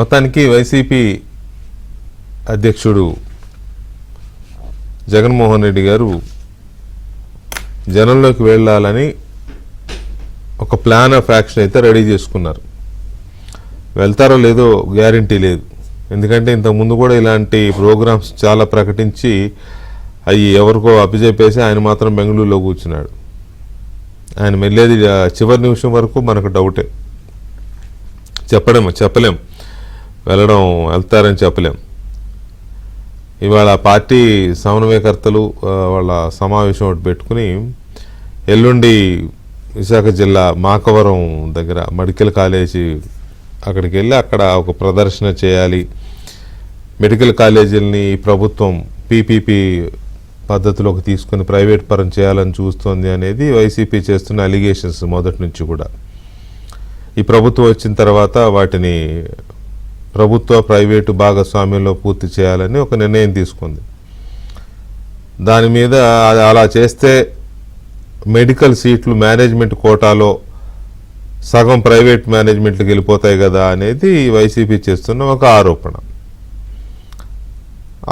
మొత్తానికి వైసీపీ అధ్యక్షుడు జగన్మోహన్ రెడ్డి గారు జనంలోకి వెళ్ళాలని ఒక ప్లాన్ ఆఫ్ యాక్షన్ అయితే రెడీ చేసుకున్నారు. వెళ్తారో లేదో గ్యారంటీ లేదు. ఎందుకంటే ఇంతకుముందు కూడా ఇలాంటి ప్రోగ్రామ్స్ చాలా ప్రకటించి అవి ఎవరికో అప్పచెప్పేసి ఆయన మాత్రం బెంగళూరులో కూర్చున్నాడు. ఆయన వెళ్ళేది చివరి నిమిషం వరకు మనకు డౌటే, చెప్పలేం, వెళ్తారని చెప్పలేం. ఇవాళ పార్టీ సమన్వయకర్తలు వాళ్ళ సమావేశం ఒకటి పెట్టుకుని ఎల్లుండి విశాఖ జిల్లా మాకవరం దగ్గర మెడికల్ కాలేజీ అక్కడికి వెళ్ళి అక్కడ ఒక ప్రదర్శన చేయాలి, మెడికల్ కాలేజీలని ప్రభుత్వం పీపీపీ పద్ధతిలోకి తీసుకుని ప్రైవేట్ పరం చేయాలని చూస్తోంది అనేది వైసీపీ చేస్తున్న అలిగేషన్స్ మొదటి నుంచి కూడా. ఈ ప్రభుత్వం వచ్చిన తర్వాత వాటిని ప్రభుత్వ ప్రైవేటు భాగస్వామ్యంలో పూర్తి చేయాలని ఒక నిర్ణయం తీసుకుంది. దాని మీద అలా చేస్తే మెడికల్ సీట్లు మేనేజ్మెంట్ కోటాలో సగం ప్రైవేట్ మేనేజ్మెంట్కి వెళ్ళిపోతాయి కదా అనేది వైసీపీ చేస్తున్న ఒక ఆరోపణ.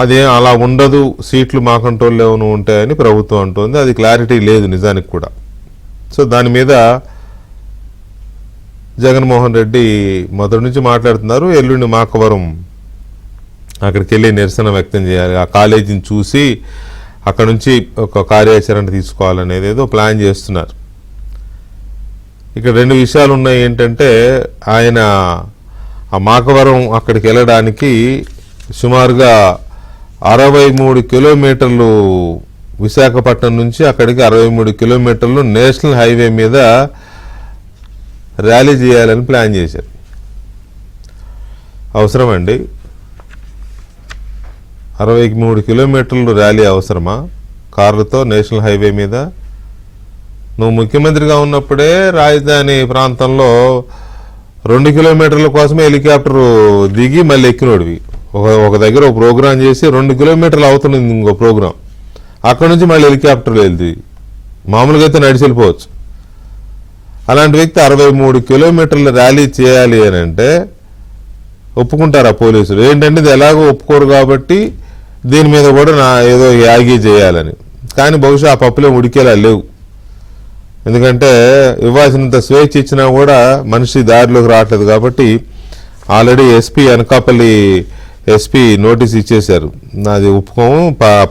అదే అలా ఉండదు, సీట్లు మా కంట్రోల్లో ఉంటాయని ప్రభుత్వం అంటోంది. అది క్లారిటీ లేదు నిజానికి కూడా. సో దాని మీద జగన్మోహన్ రెడ్డి మొదటి నుంచి మాట్లాడుతున్నారు. ఎల్లుండి మాకవరం అక్కడికి వెళ్ళి నిరసన వ్యక్తం చేయాలి, ఆ కాలేజీని చూసి అక్కడ నుంచి ఒక కార్యాచరణ తీసుకోవాలనేది ఏదో ప్లాన్ చేస్తున్నారు. ఇక్కడ రెండు విషయాలు ఉన్నాయి. ఏంటంటే ఆయన ఆ మాకవరం అక్కడికి వెళ్ళడానికి సుమారుగా 63 కిలోమీటర్లు విశాఖపట్నం నుంచి అక్కడికి 63 కిలోమీటర్లు నేషనల్ హైవే మీద ర్యాలీ చేయాలని ప్లాన్ చేశారు. అవసరమండి 63 కిలోమీటర్లు ర్యాలీ అవసరమా కార్లతో నేషనల్ హైవే మీద? నువ్వు ముఖ్యమంత్రిగా ఉన్నప్పుడే రాజధాని ప్రాంతంలో 2 కిలోమీటర్ల కోసమే హెలికాప్టర్ దిగి మళ్ళీ ఎక్కినోడివి. ఒక దగ్గర ఒక ప్రోగ్రాం చేసి 2 కిలోమీటర్లు అవుతుంది ఇంకో ప్రోగ్రాం, అక్కడ నుంచి మళ్ళీ హెలికాప్టర్లు వెళ్తుంది. మామూలుగా అయితే నడిచి వెళ్ళిపోవచ్చు. అలాంటి వ్యక్తి 63 కిలోమీటర్ల ర్యాలీ చేయాలి అని అంటే ఒప్పుకుంటారా పోలీసులు? ఏంటంటే ఇది ఎలాగో ఒప్పుకోరు కాబట్టి దీని మీద కూడా ఏదో యాగి చేయాలని. కానీ బహుశా ఆ పప్పులే ఉడికేలా లేవు. ఎందుకంటే ఇవ్వాల్సినంత స్వేచ్ఛ ఇచ్చినా కూడా మనిషి దారిలోకి రావట్లేదు. కాబట్టి already SP Anakapalli SP notice ఇచ్చేశారు, నాది ఒప్పుకోము,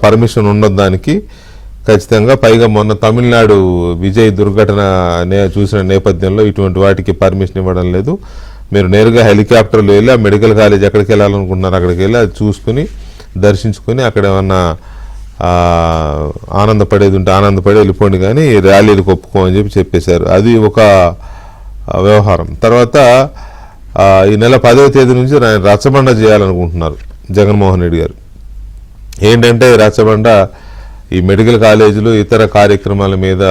పర్మిషన్ ఉండదు దానికి ఖచ్చితంగా. పైగా మొన్న తమిళనాడు విజయ్ దుర్ఘటన చూసిన నేపథ్యంలో ఇటువంటి వాటికి పర్మిషన్ ఇవ్వడం లేదు. మీరు నేరుగా హెలికాప్టర్లో వెళ్ళి ఆ మెడికల్ కాలేజ్ ఎక్కడికి వెళ్ళాలనుకుంటున్నారు అక్కడికి వెళ్ళి అది చూసుకుని దర్శించుకొని అక్కడ ఏమన్నా ఆనందపడేది ఉంటే ఆనందపడి వెళ్ళిపోండి, కానీ ర్యాలీలకు ఒప్పుకోమని చెప్పేశారు. అది ఒక వ్యవహారం. తర్వాత ఈ నెల 10వ తేదీ నుంచి రచ్చబండ చేయాలనుకుంటున్నారు జగన్మోహన్ రెడ్డి గారు. ఏంటంటే రచ్చబండ ఈ మెడికల్ కాలేజీలు ఇతర కార్యక్రమాల మీద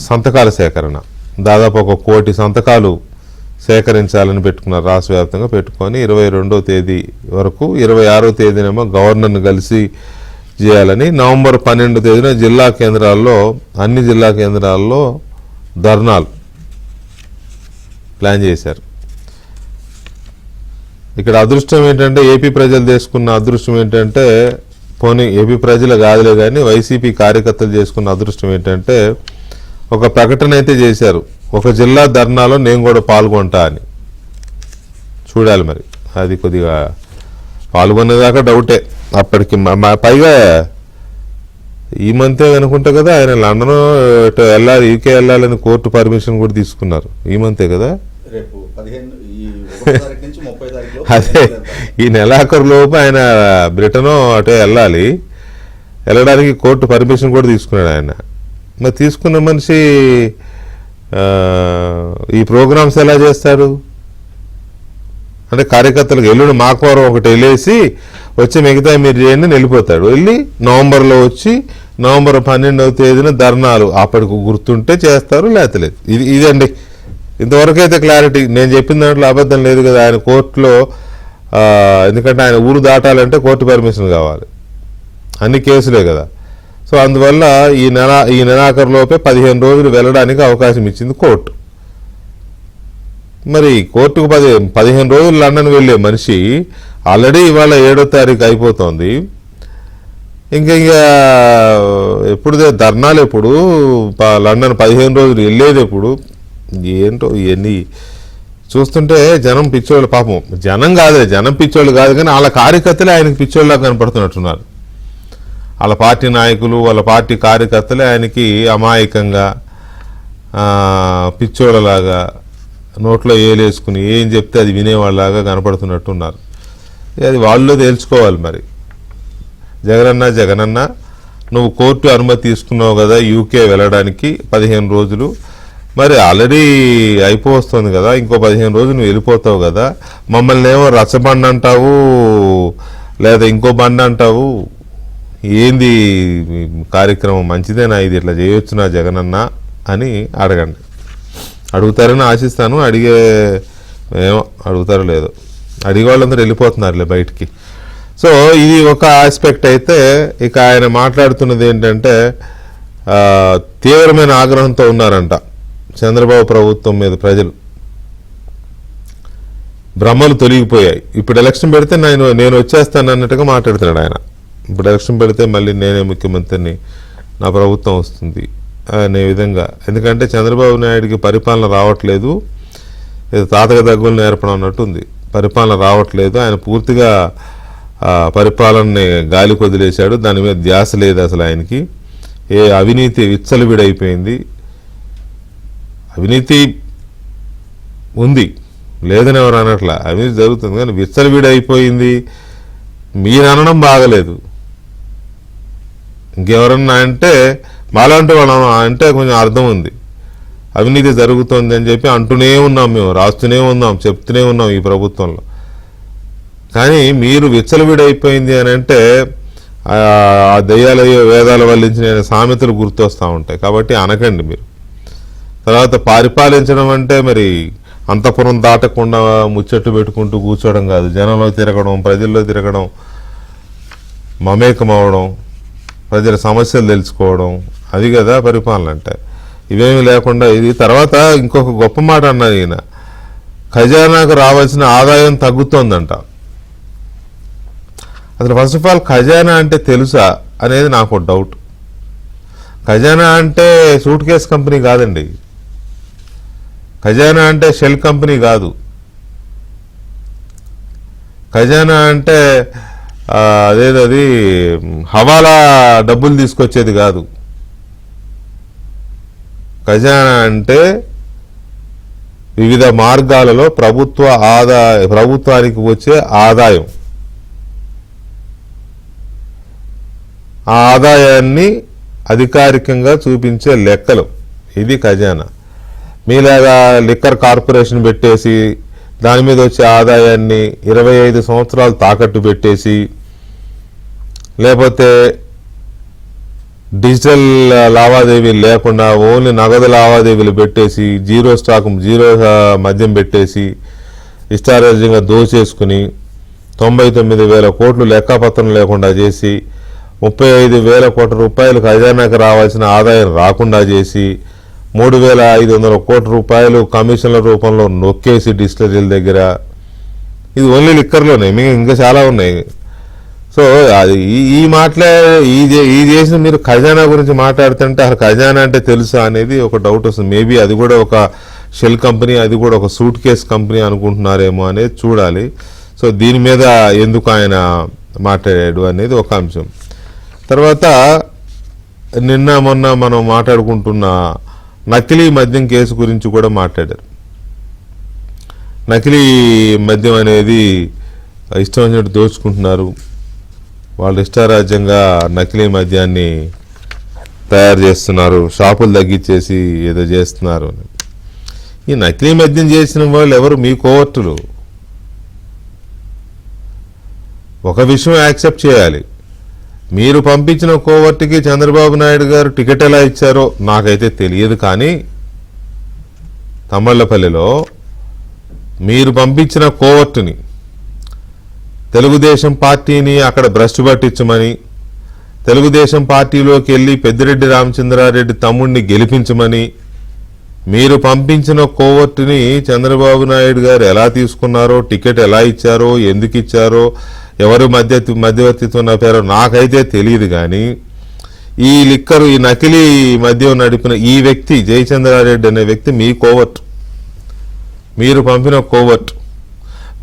సంతకాల సేకరణ, దాదాపు 1 కోటి సంతకాలు సేకరించాలని పెట్టుకున్నారు. రాష్ట్ర వ్యాప్తంగా పెట్టుకొని 22వ తేదీ వరకు, 26వ తేదీనేమో గవర్నర్ని కలిసి చేయాలని, నవంబర్ 12వ తేదీన జిల్లా కేంద్రాల్లో అన్ని జిల్లా కేంద్రాల్లో ధర్నాలు ప్లాన్ చేశారు. ఇక్కడ అదృష్టం ఏంటంటే ఏపీ ప్రజలు చేసుకున్న అదృష్టం ఏంటంటే, పోనీ ఏపీ ప్రజలు కాదులే కానీ వైసీపీ కార్యకర్తలు చేసుకున్న అదృష్టం ఏంటంటే ఒక ప్రకటన అయితే చేశారు, ఒక జిల్లా ధర్నాలో నేను కూడా పాల్గొంటా అని. చూడాలి మరి, అది కొద్దిగా పాల్గొనేదాకా డౌటే. అప్పటికి పైగా ఈ మంతే అనుకుంటా కదా ఆయన లండన్ వెళ్ళాలి, యూకే వెళ్ళాలని కోర్టు పర్మిషన్ కూడా తీసుకున్నారు. ఈ మంతే కదా, అదే ఈ నెలాఖరు లోపు ఆయన బ్రిటనో అటే వెళ్ళడానికి కోర్టు పర్మిషన్ కూడా తీసుకున్నాడు ఆయన. మరి తీసుకున్న మనిషి ఈ ప్రోగ్రామ్స్ ఎలా చేస్తాడు అంటే కార్యకర్తలకు ఎల్లుండి మాకవరం ఒకటి వెళ్ళేసి వచ్చి మిగతా మీరు చేయండి వెళ్ళిపోతాడు. వెళ్ళి నవంబర్లో వచ్చి నవంబర్ 12వ తేదీన ధర్నాలు అప్పటికి గుర్తుంటే చేస్తారు, లేతలేదు. ఇదండి ఇంతవరకు అయితే క్లారిటీ. నేను చెప్పిన దాంట్లో అబద్ధం లేదు కదా. ఆయన కోర్టులో, ఎందుకంటే ఆయన ఊరు దాటాలంటే కోర్టు పర్మిషన్ కావాలి, అన్ని కేసులే కదా. సో అందువల్ల ఈ నెలాఖరులోపే 15 రోజులు వెళ్ళడానికి అవకాశం ఇచ్చింది కోర్టు. మరి కోర్టుకు 15 రోజులు లండన్ వెళ్ళే మనిషి ఆల్రెడీ ఇవాళ 7వ తారీఖు అయిపోతుంది. ఇంకా ఎప్పుడు ధర్నాలు ఎప్పుడు, లండన్ 15 రోజులు వెళ్ళేది ఎప్పుడు? ఏంటో ఇవన్నీ చూస్తుంటే జనం పిచ్చోళ్ళు. పాపం జనం పిచ్చోళ్ళు కాదు, కానీ వాళ్ళ కార్యకర్తలే ఆయనకి పిచ్చోళ్ళగా కనపడుతున్నట్టున్నారు. వాళ్ళ పార్టీ నాయకులు, వాళ్ళ పార్టీ కార్యకర్తలే ఆయనకి అమాయకంగా పిచ్చోళ్ళలాగా నోట్లో ఏలేసుకుని ఏం చెప్తే అది వినేవాళ్ళలాగా కనపడుతున్నట్టున్నారు. అది వాళ్ళు తేల్చుకోవాలి. మరి జగనన్న నువ్వు కోర్టు అనుమతి తీసుకున్నావు కదా యూకే వెళ్ళడానికి 15 రోజులు, మరి ఆల్రెడీ అయిపోతుంది కదా, ఇంకో 15 రోజులు నువ్వు వెళ్ళిపోతావు కదా, మమ్మల్ని ఏమో రచ్చబండి అంటావు లేదా ఇంకో బండి అంటావు, ఏంది కార్యక్రమం? మంచిదేనా ఇది? ఇట్లా చేయొచ్చునా జగనన్న అని అడగండి. అడుగుతారని ఆశిస్తాను. ఏమో అడుగుతారో లేదో, అడిగే వాళ్ళందరూ వెళ్ళిపోతున్నారులే బయటికి. సో ఇది ఒక ఆస్పెక్ట్ అయితే, ఇక ఆయన మాట్లాడుతున్నది ఏంటంటే తీవ్రమైన ఆగ్రహంతో ఉన్నారంట చంద్రబాబు ప్రభుత్వం మీద ప్రజలు. భ్రమలు తొలగిపోయాయి. ఇప్పుడు ఎలక్షన్ పెడితే నేను వచ్చేస్తాను అన్నట్టుగా మాట్లాడుతున్నాడు ఆయన. ఇప్పుడు ఎలక్షన్ పెడితే మళ్ళీ నేనే ముఖ్యమంత్రిని, నా ప్రభుత్వం వస్తుంది అనే విధంగా. ఎందుకంటే చంద్రబాబు నాయుడికి పరిపాలన రావట్లేదు, తాతక దగ్గులు నేర్పడం అన్నట్టుంది. పరిపాలన రావట్లేదు, ఆయన పూర్తిగా పరిపాలనని గాలి కొదిలేశాడు. దాని మీద ధ్యాస లేదు అసలు ఆయనకి. అవినీతి విచ్చలవిడైపోయింది. అవినీతి ఉంది, లేదని ఎవరు అనట్లా, అవినీతి జరుగుతుంది, కానీ విచ్చలవిడైపోయింది. మీరు అనడం బాగలేదు. ఇంకెవరన్నా అంటే మాలాంటి వాళ్ళం అంటే కొంచెం అర్థం ఉంది. అవినీతి జరుగుతుంది అని చెప్పి అంటూనే ఉన్నాం, మేము రాస్తూనే ఉన్నాం, చెప్తూనే ఉన్నాం ఈ ప్రభుత్వంలో. కానీ మీరు విచ్చలవిడైపోయింది అని అంటే ఆ దయ్యాలయ్యో వేదాలు వల్లించిన సామెతలు గుర్తొస్తూ ఉంటాయి. కాబట్టి అనకండి మీరు. తర్వాత పరిపాలించడం అంటే మరి అంతఃపురం దాటకుండా ముచ్చట్లు పెట్టుకుంటూ కూర్చోవడం కాదు, జనంలో తిరగడం, ప్రజల్లో తిరగడం, మమేకం అవడం, ప్రజల సమస్యలు తెలుసుకోవడం, అది కదా పరిపాలన అంటే. ఇవేమీ లేకుండా ఇది. తర్వాత ఇంకొక గొప్ప మాట అన్నది ఈయన, ఖజానాకు రావాల్సిన ఆదాయం తగ్గుతోందంట. అసలు ఫస్ట్ ఆఫ్ ఆల్ ఖజానా అంటే తెలుసా అనేది నాకు డౌట్. ఖజానా అంటే సూట్ కేస్ కంపెనీ కాదండి. ఖజానా అంటే షెల్ కంపెనీ కాదు. ఖజానా అంటే అదేదది హవాలా డబ్బులు తీసుకొచ్చేది కాదు. ఖజానా అంటే వివిధ మార్గాలలో ప్రభుత్వానికి వచ్చే ఆదాయం. ఆ ఆదాయాన్ని అధికారికంగా చూపించే లెక్కలు, ఇది ఖజానా. మీలాగా లిక్కర్ కార్పొరేషన్ పెట్టేసి దాని మీద వచ్చే ఆదాయాన్ని 25 సంవత్సరాలు తాకట్టు పెట్టేసి, లేకపోతే డిజిటల్ లావాదేవీలు లేకుండా ఓన్లీ నగదు లావాదేవీలు పెట్టేసి, జీరో మద్యం పెట్టేసి ఇష్టారాజ్యంగా దోచేసుకుని 99,000 కోట్లు లెక్కపత్రం లేకుండా చేసి 35,000 కోట్ల రూపాయలు ఖజానాకు రావాల్సిన ఆదాయం రాకుండా చేసి 3,500 కోట్ల రూపాయలు కమిషన్ల రూపంలో నొక్కేసి డిస్టిలరీల దగ్గర. ఇది ఓన్లీ లిక్కర్లోనే, ఇంకా చాలా ఉన్నాయి. సో అది ఈ చేసిన మీరు ఖజానా గురించి మాట్లాడుతుంటే అసలు ఖజానా అంటే తెలుసా అనేది ఒక డౌట్ వస్తుంది. మేబీ అది కూడా ఒక షెల్ కంపెనీ, అది కూడా ఒక సూట్ కేస్ కంపెనీ అనుకుంటున్నారేమో అనేది చూడాలి. సో దీని మీద ఎందుకు ఆయన మాట్లాడాడు అనేది ఒక అంశం. తర్వాత నిన్న మొన్న మనం మాట్లాడుకుంటున్న నకిలీ మద్యం కేసు గురించి కూడా మాట్లాడారు. నకిలీ మద్యం అనేది ఇష్టం వచ్చినట్టు దోచుకుంటున్నారు, వాళ్ళు ఇష్టారాజ్యంగా నకిలీ మద్యాన్ని తయారు చేస్తున్నారు, షాపులు తగ్గించేసి ఏదో చేస్తున్నారు. ఈ నకిలీ మద్యం చేసిన వాళ్ళు ఎవరు? మీ కోవర్టులు. ఒక విషయం యాక్సెప్ట్ చేయాలి, మీరు పంపించిన కోవర్టుకి చంద్రబాబు నాయుడు గారు టికెట్ ఎలా ఇచ్చారో నాకైతే తెలియదు. కానీ తమ్మళ్లపల్లిలో మీరు పంపించిన కోవర్టుని తెలుగుదేశం పార్టీని అక్కడ భ్రష్టు పట్టించమని, తెలుగుదేశం పార్టీలోకి వెళ్ళి పెద్దిరెడ్డి రామచంద్రారెడ్డి తమ్ముడిని గెలిపించమని మీరు పంపించిన కోవర్టుని చంద్రబాబు నాయుడు గారు ఎలా తీసుకున్నారో, టికెట్ ఎలా ఇచ్చారో, ఎందుకు ఇచ్చారో, ఎవరు మధ్యవర్తిత్వం నడిపారో నాకైతే తెలియదు. కానీ ఈ లిక్కరు, ఈ నకిలీ మద్యం నడిపిన ఈ వ్యక్తి జయచంద్రారెడ్డి అనే వ్యక్తి మీ కోవర్ట్, మీరు పంపిన కోవర్ట్.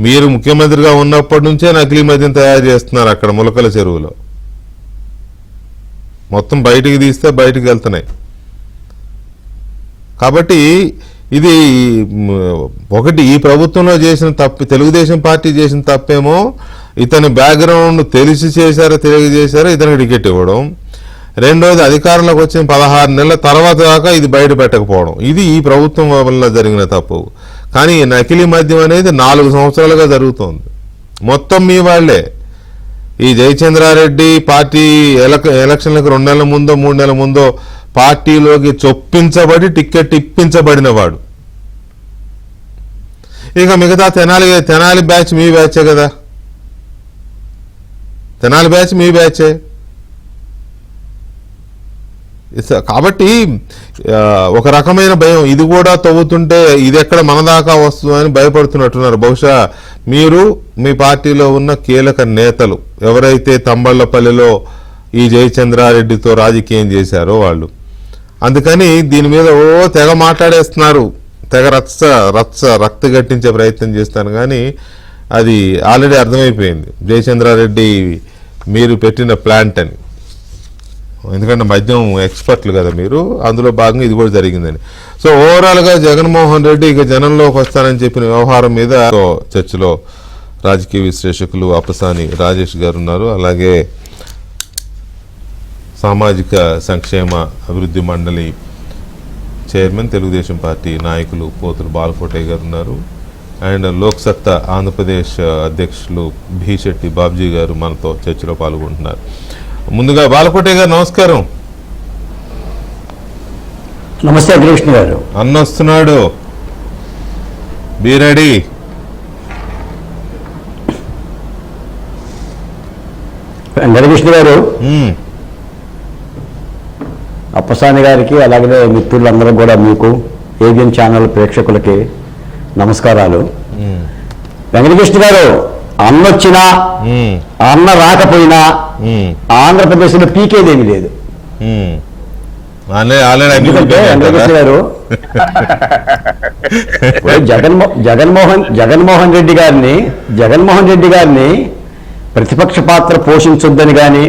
మీరు ముఖ్యమంత్రిగా ఉన్నప్పటి నుంచే నకిలీ మద్యం తయారు చేస్తున్నారు అక్కడ ములకల చెరువులో. మొత్తం బయటికి తీస్తే బయటికి వెళ్తున్నాయి. కాబట్టి ఇది ఒకటి ఈ ప్రభుత్వంలో చేసిన తప్పు, తెలుగుదేశం పార్టీ చేసిన తప్పేమో ఇతని బ్యాక్గ్రౌండ్ తెలిసి చేశారో తెలియజేశారో ఇతనికి టికెట్ ఇవ్వడం. రెండోది అధికారంలోకి వచ్చిన 16 నెలల తర్వాత దాకా ఇది బయట పెట్టకపోవడం. ఇది ఈ ప్రభుత్వం వల్ల జరిగిన తప్పు. కానీ ఈ నకిలీ మద్యం అనేది 4 సంవత్సరాలుగా జరుగుతోంది. మొత్తం మీ వాళ్లే. ఈ జయచంద్రారెడ్డి పార్టీ ఎలక్షన్లకు 2 నెలల ముందో 3 నెలల ముందో పార్టీలోకి చొప్పించబడి టిక్కెట్ ఇప్పించబడిన వాడు. ఇక మిగతా తెనాలి బ్యాచ్ మీ బ్యాచే కదా, తెనాలి బ్యాచ్ మీ బ్యాచే. కాబట్టి ఒక రకమైన భయం, ఇది కూడా తవ్వుతుంటే ఇది ఎక్కడ మన దాకా వస్తుందని భయపడుతున్నట్టున్నారు. బహుశా మీరు మీ పార్టీలో ఉన్న కీలక నేతలు ఎవరైతే తంబళ్లపల్లిలో ఈ జయచంద్రారెడ్డితో రాజకీయం చేశారో వాళ్ళు. అందుకని దీని మీద తెగ మాట్లాడేస్తున్నారు, తెగ రక్త గట్టించే ప్రయత్నం చేస్తాను. కానీ అది ఆల్రెడీ అర్థమైపోయింది, జయచంద్రారెడ్డి మీరు పెట్టిన ప్లాంట్ అని. ఎందుకంటే మద్యం ఎక్స్పర్ట్లు కదా మీరు, అందులో భాగంగా ఇది కూడా జరిగిందని. సో ఓవరాల్గా జగన్మోహన్ రెడ్డి ఇక జనంలోకి వస్తానని చెప్పిన వ్యవహారం మీద చర్చలో రాజకీయ విశ్లేషకులు అప్పసాని రాజేష్ గారు ఉన్నారు. అలాగే సామాజిక సంక్షేమ అభివృద్ధి మండలి చైర్మన్ తెలుగుదేశం పార్టీ నాయకులు పోతుల బాలకోటయ్య గారు ఉన్నారు. అండ్ లోక్సత్తా ఆంధ్రప్రదేశ్ అధ్యక్షులు భీశెట్టి బాబ్జీ గారు మనతో చర్చలో పాల్గొంటున్నారు. ముందుగా బాలకోటయ్య గారు నమస్కారం. నమస్తే కృష్ణ గారు. అన్న వస్తున్నాడు, బీ రెడీ. వెంకటకృష్ణ గారు, అప్పసాని గారికి అలాగే మిత్రులందరూ కూడా మీకు ఏబిఎన్ ఛానల్ ప్రేక్షకులకి నమస్కారాలు. వెంకటకృష్ణ గారు, అన్న వచ్చినా అన్న రాకపోయినా ఆంధ్రప్రదేశ్లో పీకేదేమీ లేదు. ఎందుకంటే వెంకటకృష్ణ గారు జగన్మోహన్ రెడ్డి గారిని ప్రతిపక్ష పాత్ర పోషించొద్దని కానీ,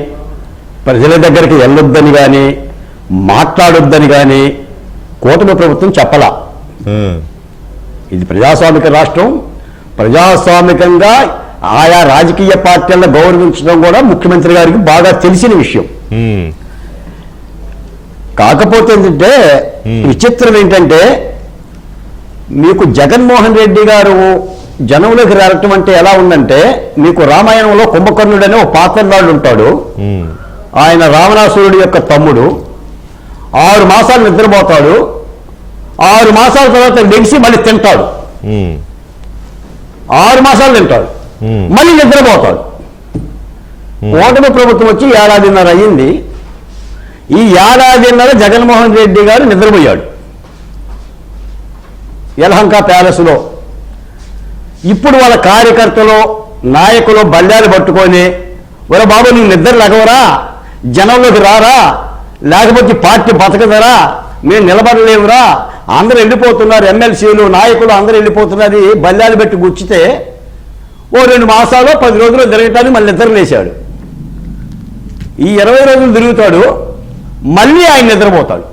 ప్రజల దగ్గరికి వెళ్ళొద్దని కానీ, మాట్లాడొద్దని కానీ కూటమి ప్రభుత్వం చెప్పలా. ఇది ప్రజాస్వామిక రాష్ట్రం, ప్రజాస్వామికంగా ఆయా రాజకీయ పార్టీలను గౌరవించడం కూడా ముఖ్యమంత్రి గారికి బాగా తెలిసిన విషయం. కాకపోతే ఏంటంటే విచిత్రం ఏంటంటే, మీకు జగన్మోహన్ రెడ్డి గారు జనంలోకి రావటం అంటే ఎలా ఉందంటే, మీకు రామాయణంలో కుంభకర్ణుడు అనే ఒక పాత్రధారుడు ఉంటాడు. ఆయన రావణాసురుడి యొక్క తమ్ముడు. 6 మాసాలు నిద్రపోతాడు, 6 మాసాల తర్వాత లెగిసి మళ్ళీ తింటాడు. 6 మాసాలు తింటాడు, మళ్ళీ నిద్రపోతాడు. కూటమి ప్రభుత్వం వచ్చి 1.5 ఏళ్ల అయ్యింది. ఈ 1.5 ఏళ్ల జగన్మోహన్ రెడ్డి గారు నిద్రపోయాడు యలహంక ప్యాలెస్లో. ఇప్పుడు వాళ్ళ కార్యకర్తలు నాయకులు బల్లాలు పట్టుకొని, ఒరే బాబు నీకు నిద్ర లగవరా, జనంలోకి రారా, లేకపోతే పార్టీ బతకదరా, మేము నిలబడలేవురా, అందరూ వెళ్ళిపోతున్నారు, ఎమ్మెల్సీలు నాయకులు అందరూ వెళ్ళిపోతున్నది బల్లాలు పెట్టి గుచ్చితే 2 మాసాలు 10 రోజులు తిరగటానికి మళ్ళీ నిద్రలేశాడు. ఈ 20 రోజులు తిరుగుతాడు, మళ్ళీ ఆయన నిద్రపోతాడు.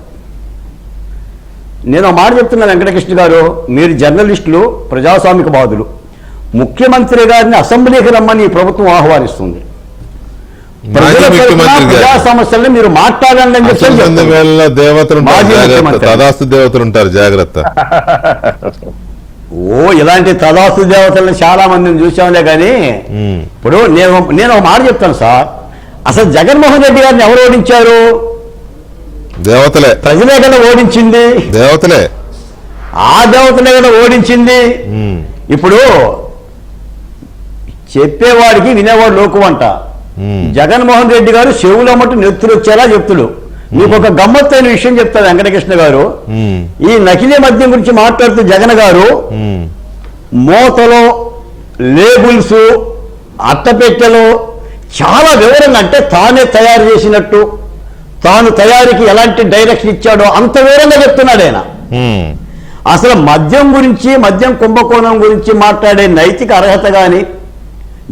నేను మాట చెప్తున్నాను వెంకటకృష్ణ గారు, మీరు జర్నలిస్టులు, ప్రజాస్వామిక బాధులు, ముఖ్యమంత్రి గారిని అసెంబ్లీకి రమ్మని ఈ ప్రభుత్వం ఆహ్వానిస్తుంది. ప్రజా సమస్యల్ని మీరు మాట్లాడండి అని చెప్పి దేవతలు ఉంటారు, జాగ్రత్త. ఇలాంటి తదాస్తు దేవతలను చాలా మందిని చూసాంలే. కానీ ఇప్పుడు నేను ఒక మాట చెప్తాను సార్, అసలు జగన్మోహన్ రెడ్డి గారిని ఎవరు ఓడించారు? దేవతలే. ప్రజలే కదా ఓడించింది, దేవతలే. ఆ దేవతలే కదా ఓడించింది. ఇప్పుడు చెప్పేవాడికి వినేవాడు లోకు అంట. జగన్మోహన్ రెడ్డి గారు చెవులో మట్టు నెత్తులు వచ్చేలా చెప్తుడు, మీకు ఒక గమ్మత్తైన విషయం చెప్తారు వెంకటకృష్ణ గారు. ఈ నకిలీ మద్యం గురించి మాట్లాడుతూ జగన్ గారు మూతలో, లేబుల్స్, అట్టపెట్టెలో చాలా వివరంగా, అంటే తానే తయారు చేసినట్టు, తాను తయారీకి ఎలాంటి డైరెక్షన్ ఇచ్చాడో అంత వివరంగా చెప్తున్నాడు ఆయన. అసలు మద్యం గురించి, మద్యం కుంభకోణం గురించి మాట్లాడే నైతిక అర్హత కానీ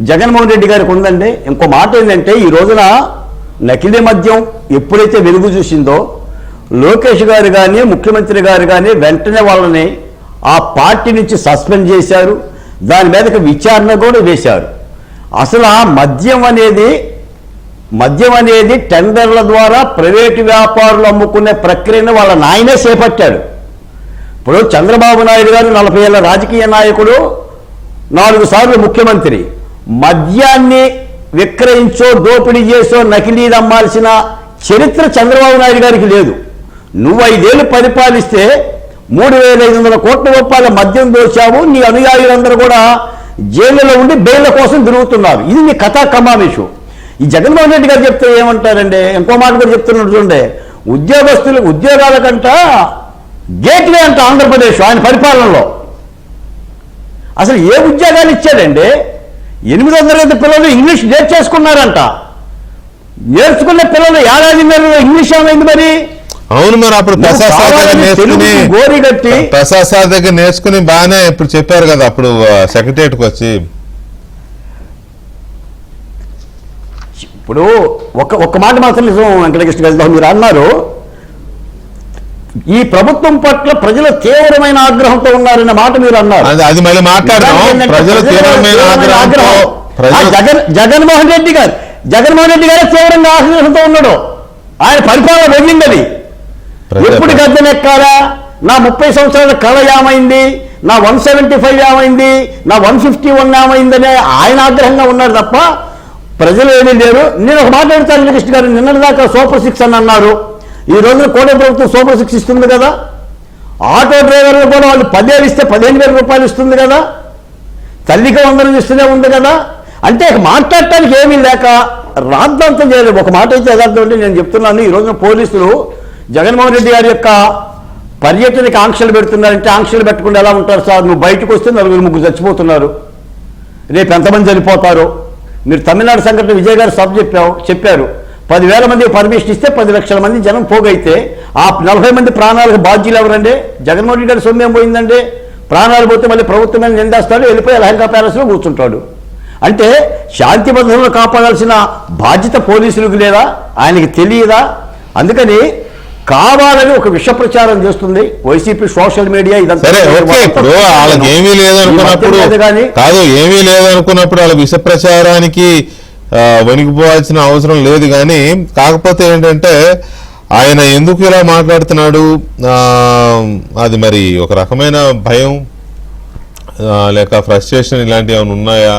జగన్మోహన్ రెడ్డి గారికి ఉందండి. ఇంకో మాట ఏంటంటే, ఈ రోజున నకిలీ మద్యం ఎప్పుడైతే వెలుగు చూసిందో లోకేష్ గారు కానీ ముఖ్యమంత్రి గారు కానీ వెంటనే వాళ్ళని ఆ పార్టీ నుంచి సస్పెండ్ చేశారు. దాని మీదకి విచారణ కూడా వేశారు. అసలు ఆ మద్యం అనేది టెండర్ల ద్వారా ప్రైవేటు వ్యాపారులు అమ్ముకునే ప్రక్రియను వాళ్ళ నాయనే చేపట్టాడు. ఇప్పుడు చంద్రబాబు నాయుడు గారు 40 ఏళ్ల రాజకీయ నాయకుడు, 4 సార్లు ముఖ్యమంత్రి. మద్యాన్ని విక్రయించో, దోపిడీ చేసో, నకిలీలు అమ్మాల్సిన చరిత్ర చంద్రబాబు నాయుడు గారికి లేదు. నువ్వు 5 ఏళ్ళు పరిపాలిస్తే 3,500 కోట్ల రూపాయల మద్యం దోచావు. నీ అనుయాయులందరూ కూడా జైలులో ఉండి బెయిల్ కోసం తిరుగుతున్నారు. ఇది నీ కథా కమామేషు. ఈ జగన్మోహన్ రెడ్డి గారు చెప్తే ఏమంటారండి, ఇంకో మాట కూడా చెప్తున్నట్టు చూడండి, ఉద్యోగాల కంట గేట్వే అంట ఆంధ్రప్రదేశ్ ఆయన పరిపాలనలో. అసలు ఏ ఉద్యోగాలు ఇచ్చాడండి? 8వ తరగతి పిల్లలు ఇంగ్లీష్ నేర్చేసుకున్నారంట. నేర్చుకున్న పిల్లలు ఏడాది మీద ఇంగ్లీష్ ఏమైంది మరి? అవును, మరి అప్పుడు ప్రసాద్ సార్ దగ్గర నేర్చుకుని బాగానే ఇప్పుడు చెప్పారు కదా అప్పుడు సెక్రటరియట్కి వచ్చి. ఇప్పుడు ఒక మాట మాత్రం నిజం వెంకటకృష్ణ గారు, మీరు అన్నారు ఈ ప్రభుత్వం పట్ల ప్రజలు తీవ్రమైన ఆగ్రహంతో ఉన్నారన్న మాట మీరు అన్నారు. అది మళ్ళీ మాట్లాడదాం. ప్రజలు తీవ్రమైన ఆగ్రహం. జగన్మోహన్ రెడ్డి గారు తీవ్రంగా ఆగ్రహంతో ఉన్నాడు. ఆయన పరిపాలన వెళ్ళింది. ఎప్పుడు గద్దెనెక్కాలా? నా 30 సంవత్సరాల కళ ఏమైంది, నా 175 ఏమైంది, నా 151 ఏమైందనే ఆయన ఆగ్రహంగా ఉన్నారు తప్ప ప్రజలు ఏమీ లేరు. నేను ఒక మాట అడుగుతాను కృష్ణ గారు, నిన్నటిదాకా సూపర్ 6 అని అన్నారు. ఈ రోజున కోట ప్రభుత్వం సూపర్ 6 ఇస్తుంది కదా. ఆటో డ్రైవర్లు కూడా వాళ్ళు 10 ఏళ్ళు ఇస్తే 15,000 రూపాయలు ఇస్తుంది కదా. తల్లికి 100 ఇస్తూనే ఉంది కదా. అంటే మాట్లాడటానికి ఏమీ లేక రాద్ధాంతం చేయలేదు. ఒక మాట అయితే యథార్థం అంటే నేను చెప్తున్నాను, ఈ రోజున పోలీసులు జగన్మోహన్ రెడ్డి గారి యొక్క పర్యటనకి ఆంక్షలు పెడుతున్నారంటే, ఆంక్షలు పెట్టకుండా ఎలా ఉంటారు సార్? నువ్వు బయటకు వస్తే 4-3 చచ్చిపోతున్నారు, రేపు ఎంతమంది చనిపోతారు? మీరు తమిళనాడు సంఘటన విజయ్ గారు సభ చెప్పారు 10,000 మంది పర్మిషన్ ఇస్తే 10 లక్షల మంది జనం పోగైతే ఆ 40 మంది ప్రాణాలకు బాధ్యులు ఎవరండి? జగన్మోహన్ రెడ్డి గారి సొమ్మేం పోయిందండి? ప్రాణాలు పోతే మళ్ళీ ప్రభుత్వమైన నిందేస్తాడు, వెళ్ళిపోయి లహంగా ప్యాలెస్లో కూర్చుంటాడు. అంటే శాంతి భద్రతలను కాపాడాల్సిన బాధ్యత పోలీసులకు లేదా? ఆయనకి తెలియదా? అందుకని కావాలని ఒక విష ప్రచారం చేస్తుంది వైసీపీ సోషల్ మీడియా. ఇదంతా ఇప్పుడు వాళ్ళకి ఏమీ లేదనుకున్నప్పుడు కాదు, ఏమీ లేదనుకున్నప్పుడు వాళ్ళ విష ప్రచారానికి వణికిపోవాల్సిన అవసరం లేదు. కానీ కాకపోతే ఏంటంటే ఆయన ఎందుకు ఇలా మాట్లాడుతున్నాడు, అది మరి ఒక రకమైన భయం లేక ఫ్రస్ట్రేషన్ ఇలాంటివి ఏమైనా ఉన్నాయా,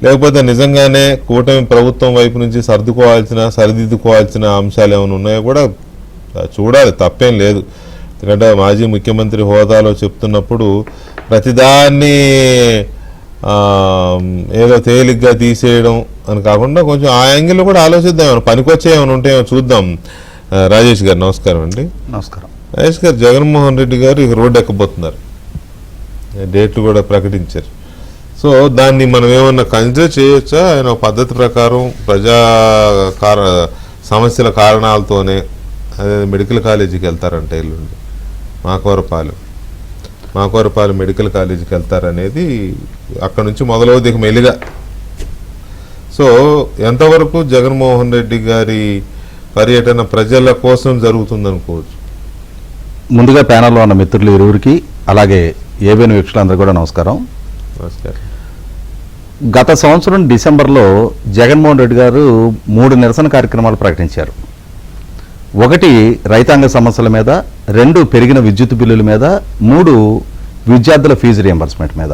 లేకపోతే నిజంగానే కూటమి ప్రభుత్వం వైపు నుంచి సరిదిద్దుకోవాల్సిన అంశాలు ఏమైనా ఉన్నాయో కూడా చూడాలి, తప్పేం లేదు. ఎందుకంటే మాజీ ముఖ్యమంత్రి హోదాలో చెప్తున్నప్పుడు ప్రతిదాన్ని ఏదో తేలిగ్గా తీసేయడం అని కాకుండా కొంచెం ఆ యాంగిల్లో కూడా ఆలోచిద్దాం, ఏమైనా పనికొచ్చే ఏమైనా ఉంటాయేమో చూద్దాం. రాజేష్ గారు నమస్కారం అండి. నమస్కారం. రాజేష్ గారు, జగన్మోహన్ రెడ్డి గారు ఇక రోడ్డు ఎక్కబోతున్నారు, డేట్లు కూడా ప్రకటించారు. సో దాన్ని మనం ఏమన్నా కన్సిడర్ చేయొచ్చా? ఆయన ఒక పద్ధతి ప్రకారం సమస్యల కారణాలతోనే అదే మెడికల్ కాలేజీకి వెళ్తారంట ఎల్లుండి, మాకవరపాలెం మెడికల్ కాలేజీకి వెళ్తారనేది అక్కడ నుంచి మొదలవుది మెల్లిగా. సో ఎంతవరకు జగన్మోహన్ రెడ్డి గారి పర్యటన ప్రజల కోసం జరుగుతుందనుకోవచ్చు? ముందుగా ప్యానల్లో ఉన్న మిత్రులు ఇరువురికి, అలాగే ఏబిఎన్ వీక్షకులందరూ కూడా నమస్కారం. నమస్కారం. గత సంవత్సరం డిసెంబర్లో జగన్మోహన్ రెడ్డి గారు 3 నిరసన కార్యక్రమాలు ప్రకటించారు. 1 రైతాంగ సమస్యల మీద, 2 పెరిగిన విద్యుత్ బిల్లుల మీద, 3 విద్యార్థుల ఫీజు రియంబర్స్మెంట్ మీద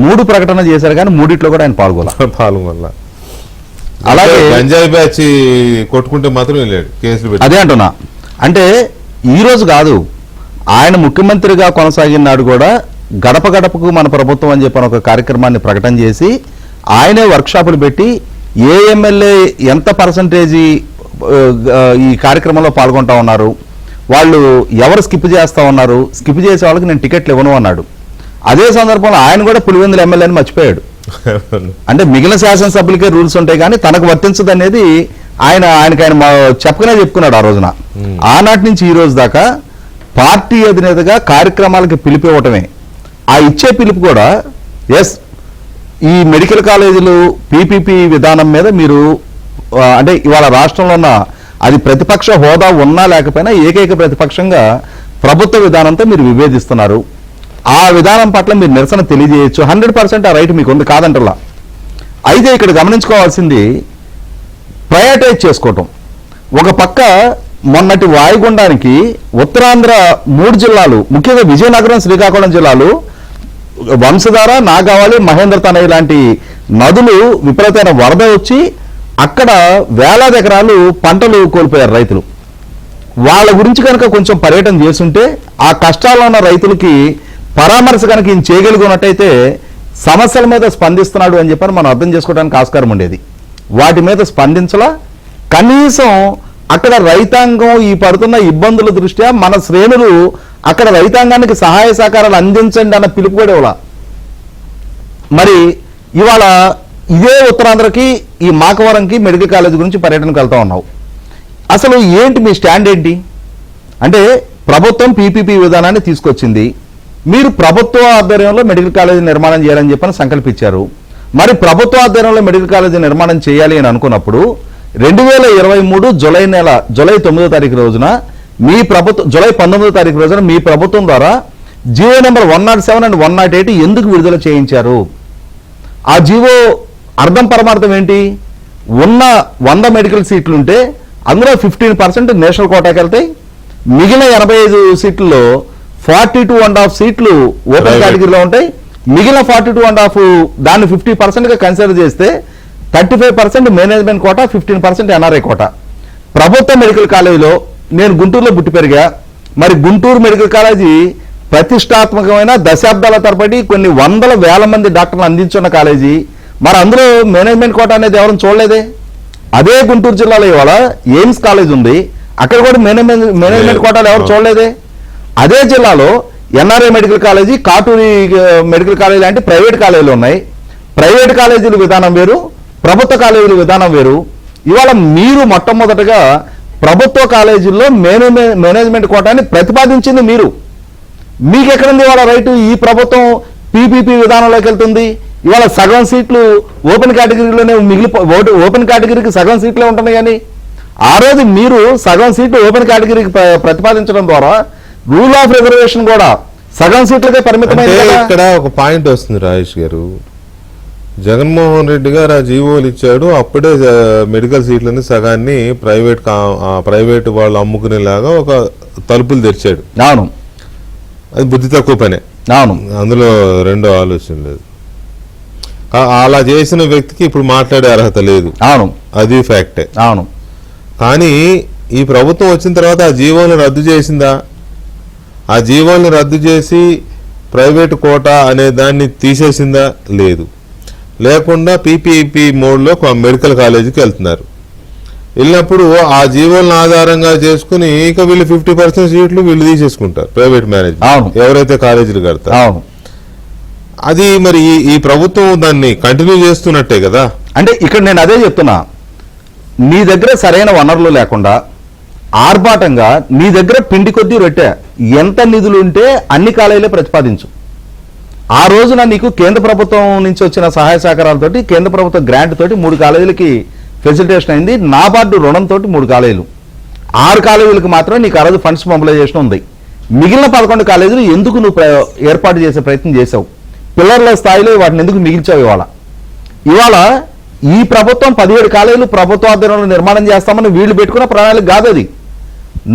3 ప్రకటన చేశారు. కానీ 3 కూడా ఆయన పాల్గొనాల. అలాగే గంజాయి బ్యాచ్ కొట్టుకుంటే మాత్రం కేసులు అదే అంటున్నా. అంటే ఈరోజు కాదు, ఆయన ముఖ్యమంత్రిగా కొనసాగిన నాడు కూడా గడప గడపకు మన ప్రభుత్వం అని చెప్పిన ఒక కార్యక్రమాన్ని ప్రకటన చేసి ఆయనే వర్క్షాపులు పెట్టి ఏ ఎమ్మెల్యే ఎంత పర్సంటేజీ ఈ కార్యక్రమంలో పాల్గొంటా ఉన్నారు, వాళ్ళు ఎవరు స్కిప్ చేస్తా ఉన్నారు, స్కిప్ చేసే వాళ్ళకి నేను టికెట్లు ఇవ్వను అన్నాడు. అదే సందర్భంలో ఆయన కూడా పులివెందుల ఎమ్మెల్యేని మర్చిపోయాడు. అంటే మిగిలిన శాసనసభ్యులకే రూల్స్ ఉంటాయి కానీ తనకు వర్తించదు అనేది ఆయనకి చెప్పకనే చెప్పుకున్నాడు ఆ రోజున. ఆనాటి నుంచి ఈ రోజు దాకా పార్టీ అధినేతగా కార్యక్రమాలకి పిలుపు ఇవ్వటమే. ఆ ఇచ్చే పిలుపు కూడా ఈ మెడికల్ కాలేజీలు పీపీపీ విధానం మీద మీరు అంటే ఇవాళ రాష్ట్రంలో ఉన్న అది ప్రతిపక్ష హోదా ఉన్నా లేకపోయినా ఏకైక ప్రతిపక్షంగా ప్రభుత్వ విధానంతో మీరు విభేదిస్తున్నారు. ఆ విధానం పట్ల మీరు నిరసన తెలియజేయచ్చు, 100% ఆ రైట్ మీకు ఉంది, కాదంటలా. అయితే ఇక్కడ గమనించుకోవాల్సింది ప్రయారిటైజ్ చేసుకోవటం. ఒక పక్క మొన్నటి వాయుగుండానికి ఉత్తరాంధ్ర 3 జిల్లాలు, ముఖ్యంగా విజయనగరం, శ్రీకాకుళం జిల్లాలు వంశధార, నాగావళి, మహేంద్రతనయ లాంటి నదులు విపరీతమైన వరద వచ్చి అక్కడ వేలాది ఎకరాలు పంటలు కోల్పోయారు రైతులు. వాళ్ళ గురించి కనుక కొంచెం పర్యటన చేస్తుంటే ఆ కష్టాల్లో ఉన్న రైతులకి పరామర్శ కనుక ఈయన చేయగలిగినట్టయితే సమస్యల మీద స్పందిస్తున్నాడు అని చెప్పని మనం అర్థం చేసుకోవడానికి ఆస్కారం ఉండేది. వాటి మీద స్పందించలా. కనీసం అక్కడ రైతాంగం ఈ పడుతున్న ఇబ్బందుల దృష్ట్యా మన శ్రేణులు అక్కడ రైతాంగానికి సహాయ సహకారాలు అందించండి అన్న పిలుపు కూడా ఇవ్వాల. మరి ఇవాళ ఇదే ఉత్తరాంధ్రకి ఈ మాకవరంకి మెడికల్ కాలేజ్ గురించి పర్యటనకు వెళ్తా ఉన్నావు. అసలు ఏంటి మీ స్టాండ్ ఏంటి? అంటే ప్రభుత్వం పీపీపీ విధానాన్ని తీసుకొచ్చింది, మీరు ప్రభుత్వ ఆధ్వర్యంలో మెడికల్ కాలేజీ నిర్మాణం చేయాలని చెప్పని సంకల్పించారు. మరి ప్రభుత్వ ఆధ్వర్యంలో మెడికల్ కాలేజీ నిర్మాణం చేయాలి అని అనుకున్నప్పుడు 2023 జూలై 9వ తారీఖు రోజున మీ ప్రభుత్వం, జూలై 19వ తారీఖు రోజున మీ ప్రభుత్వం ద్వారా జీవో నెంబర్ 107 అండ్ 108 ఎందుకు విడుదల చేయించారు? ఆ జీవో అర్థం పరమార్థం ఏంటి? ఉన్న 100 మెడికల్ సీట్లు ఉంటే అందులో 15% నేషనల్ కోటాకి వెళ్తాయి, మిగిలిన 85 సీట్లలో 42.5 సీట్లు ఓపెన్ కేటగిరీలో ఉంటాయి, మిగిలిన 42.5 దాన్ని 50%గా కన్సిడర్ చేస్తే 35% మేనేజ్మెంట్ కోటా, 15% ఎన్ఆర్ఐ కోటా. ప్రభుత్వ మెడికల్ కాలేజీలో నేను గుంటూరులో పుట్టి పెరిగా. మరి గుంటూరు మెడికల్ కాలేజీ ప్రతిష్టాత్మకమైన దశాబ్దాల తరబడి కొన్ని వందల వేల మంది డాక్టర్లు అందించున్న కాలేజీ. మరి అందులో మేనేజ్మెంట్ కోటా అనేది ఎవరు చూడలేదే. అదే గుంటూరు జిల్లాలో ఇవాళ ఎయిమ్స్ కాలేజ్ ఉంది, అక్కడ కూడా మేనేజ్మెంట్ కోటాలు ఎవరు చూడలేదే. అదే జిల్లాలో NRI medical college, Katuri medical college లాంటి ప్రైవేట్ కాలేజీలు ఉన్నాయి. ప్రైవేట్ కాలేజీల విధానం వేరు, ప్రభుత్వ కాలేజీల విధానం వేరు. ఇవాళ మీరు మొట్టమొదటగా ప్రభుత్వ కాలేజీల్లో మేనేజ్మెంట్ కోటాన్ని ప్రతిపాదించింది మీరు. మీకెక్కడుంది ఇవాళ రైటు? ఈ ప్రభుత్వం పీపీపీ విధానంలోకి వెళ్తుంది. ఇవాళ సగం సీట్లు ఓపెన్ కేటగిరీలోనే ఓపెన్ కేటగిరీకి సగం సీట్లే ఉంటున్నాయి. కానీ ఆ రోజు మీరు సగం సీట్లు ఓపెన్ కేటగిరీకి ప్రతిపాదించడం ద్వారా రూల్ ఆఫ్ రిజర్వేషన్ కూడా సగం సీట్లకే పరిమితమైంది. ఇక్కడ ఒక పాయింట్ వస్తుంది రాజేష్ గారు. జగన్మోహన్ రెడ్డి గారు ఆ జీవోలు ఇచ్చాడు, అప్పుడే మెడికల్ సీట్లని సగాన్ని ప్రైవేట్ వాళ్ళు అమ్ముకునేలాగా ఒక తలుపులు తెరిచాడు. అవును, అది బుద్ధి తక్కువ పనే. అవును, అందులో రెండో ఆలోచన లేదు. అలా చేసిన వ్యక్తికి ఇప్పుడు మాట్లాడే అర్హత లేదు. అవును, అది ఫ్యాక్టే. అవును. కానీ ఈ ప్రభుత్వం వచ్చిన తర్వాత ఆ జీవోని రద్దు చేసిందా? ఆ జీవోని రద్దు చేసి ప్రైవేట్ కోటా అనే దాన్ని తీసేసిందా? లేదు. లేకుండా పీపీపీ మోడ్లో మెడికల్ కాలేజీకి వెళ్తున్నారు. వెళ్ళినప్పుడు ఆ జీవోలను ఆధారంగా చేసుకుని ఇక వీళ్ళు 50% సీట్లు వీళ్ళు తీసేసుకుంటారు ప్రైవేట్ మేనేజ్మెంట్, ఎవరైతే కాలేజీలు కడతారు. అది మరి ఈ ప్రభుత్వం దాన్ని కంటిన్యూ చేస్తున్నట్టే కదా. అంటే ఇక్కడ నేను అదే చెప్తున్నా, నీ దగ్గర సరైన వనరులు లేకుండా ఆర్భాటంగా నీ దగ్గర పిండి కొద్దీ రొట్టె ఎంత నిధులు ఉంటే అన్ని కాలేజీలే ప్రతిపాదించు. ఆ రోజున నీకు కేంద్ర ప్రభుత్వం నుంచి వచ్చిన సహాయ సహకారాలతోటి, కేంద్ర ప్రభుత్వ గ్రాంట్ తోటి 3 కాలేజీలకి ఫెసిలిటేషన్ అయింది. నాబార్డు రుణంతో 3 కాలేజీలు, 6 కాలేజీలకు మాత్రమే నీకు ఆ రోజు ఫండ్స్ మొబిలైజేషన్ ఉంది. మిగిలిన 11 కాలేజీలు ఎందుకు నువ్వు ఏర్పాటు చేసే ప్రయత్నం చేసావు? పిల్లర్ల స్థాయిలో వాటిని ఎందుకు మిగిల్చావు? ఇవాళ ఈ ప్రభుత్వం 17 కాలేజీలు ప్రభుత్వ ఆధ్వర్యంలో నిర్మాణం చేస్తామని వీళ్ళు పెట్టుకున్న ప్రణాళిక కాదు అది.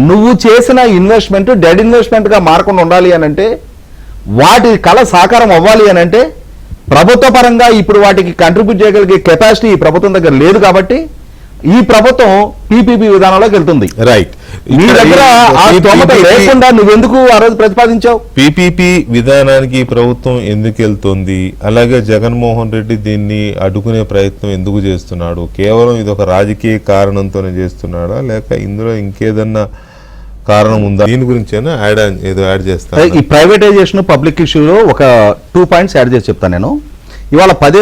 నువ్వు చేసిన ఇన్వెస్ట్మెంట్ డెడ్ ఇన్వెస్ట్మెంట్గా మారకుండా ఉండాలి అని అంటే, వాటి కళ సాకారం అవ్వాలి అని అంటే, ప్రభుత్వ పరంగా ఇప్పుడు వాటికి కంట్రిబ్యూట్ చేయగలిగే కెపాసిటీ ఈ ప్రభుత్వం దగ్గర లేదు. కాబట్టి ఈ ప్రభుత్వం పీపీపీ విధానంలోకి వెళ్తుంది. రైట్. నీ దగ్గర ఆ స్తోమత లేకుండా నువ్వెందుకు ఆ రోజు ప్రతిపాదించావు? పీపీపీ విధానానికి ప్రభుత్వం ఎందుకు వెళ్తుంది, అలాగే జగన్మోహన్ రెడ్డి దీన్ని అడ్డుకునే ప్రయత్నం ఎందుకు చేస్తున్నాడు? కేవలం ఇది ఒక రాజకీయ కారణంతోనే చేస్తున్నాడా, లేక ఇందులో ఇంకేదన్నా కారణం ఉందా? దీని గురించేనా ఏదో యాడ్ చేస్తాను. ఈ ప్రైవేటైజేషన్ పబ్లిక్ ఇష్యూలో ఒక 2 పాయింట్స్ యాడ్ చేసి చెప్తాను నేను. ఇవాళ పదే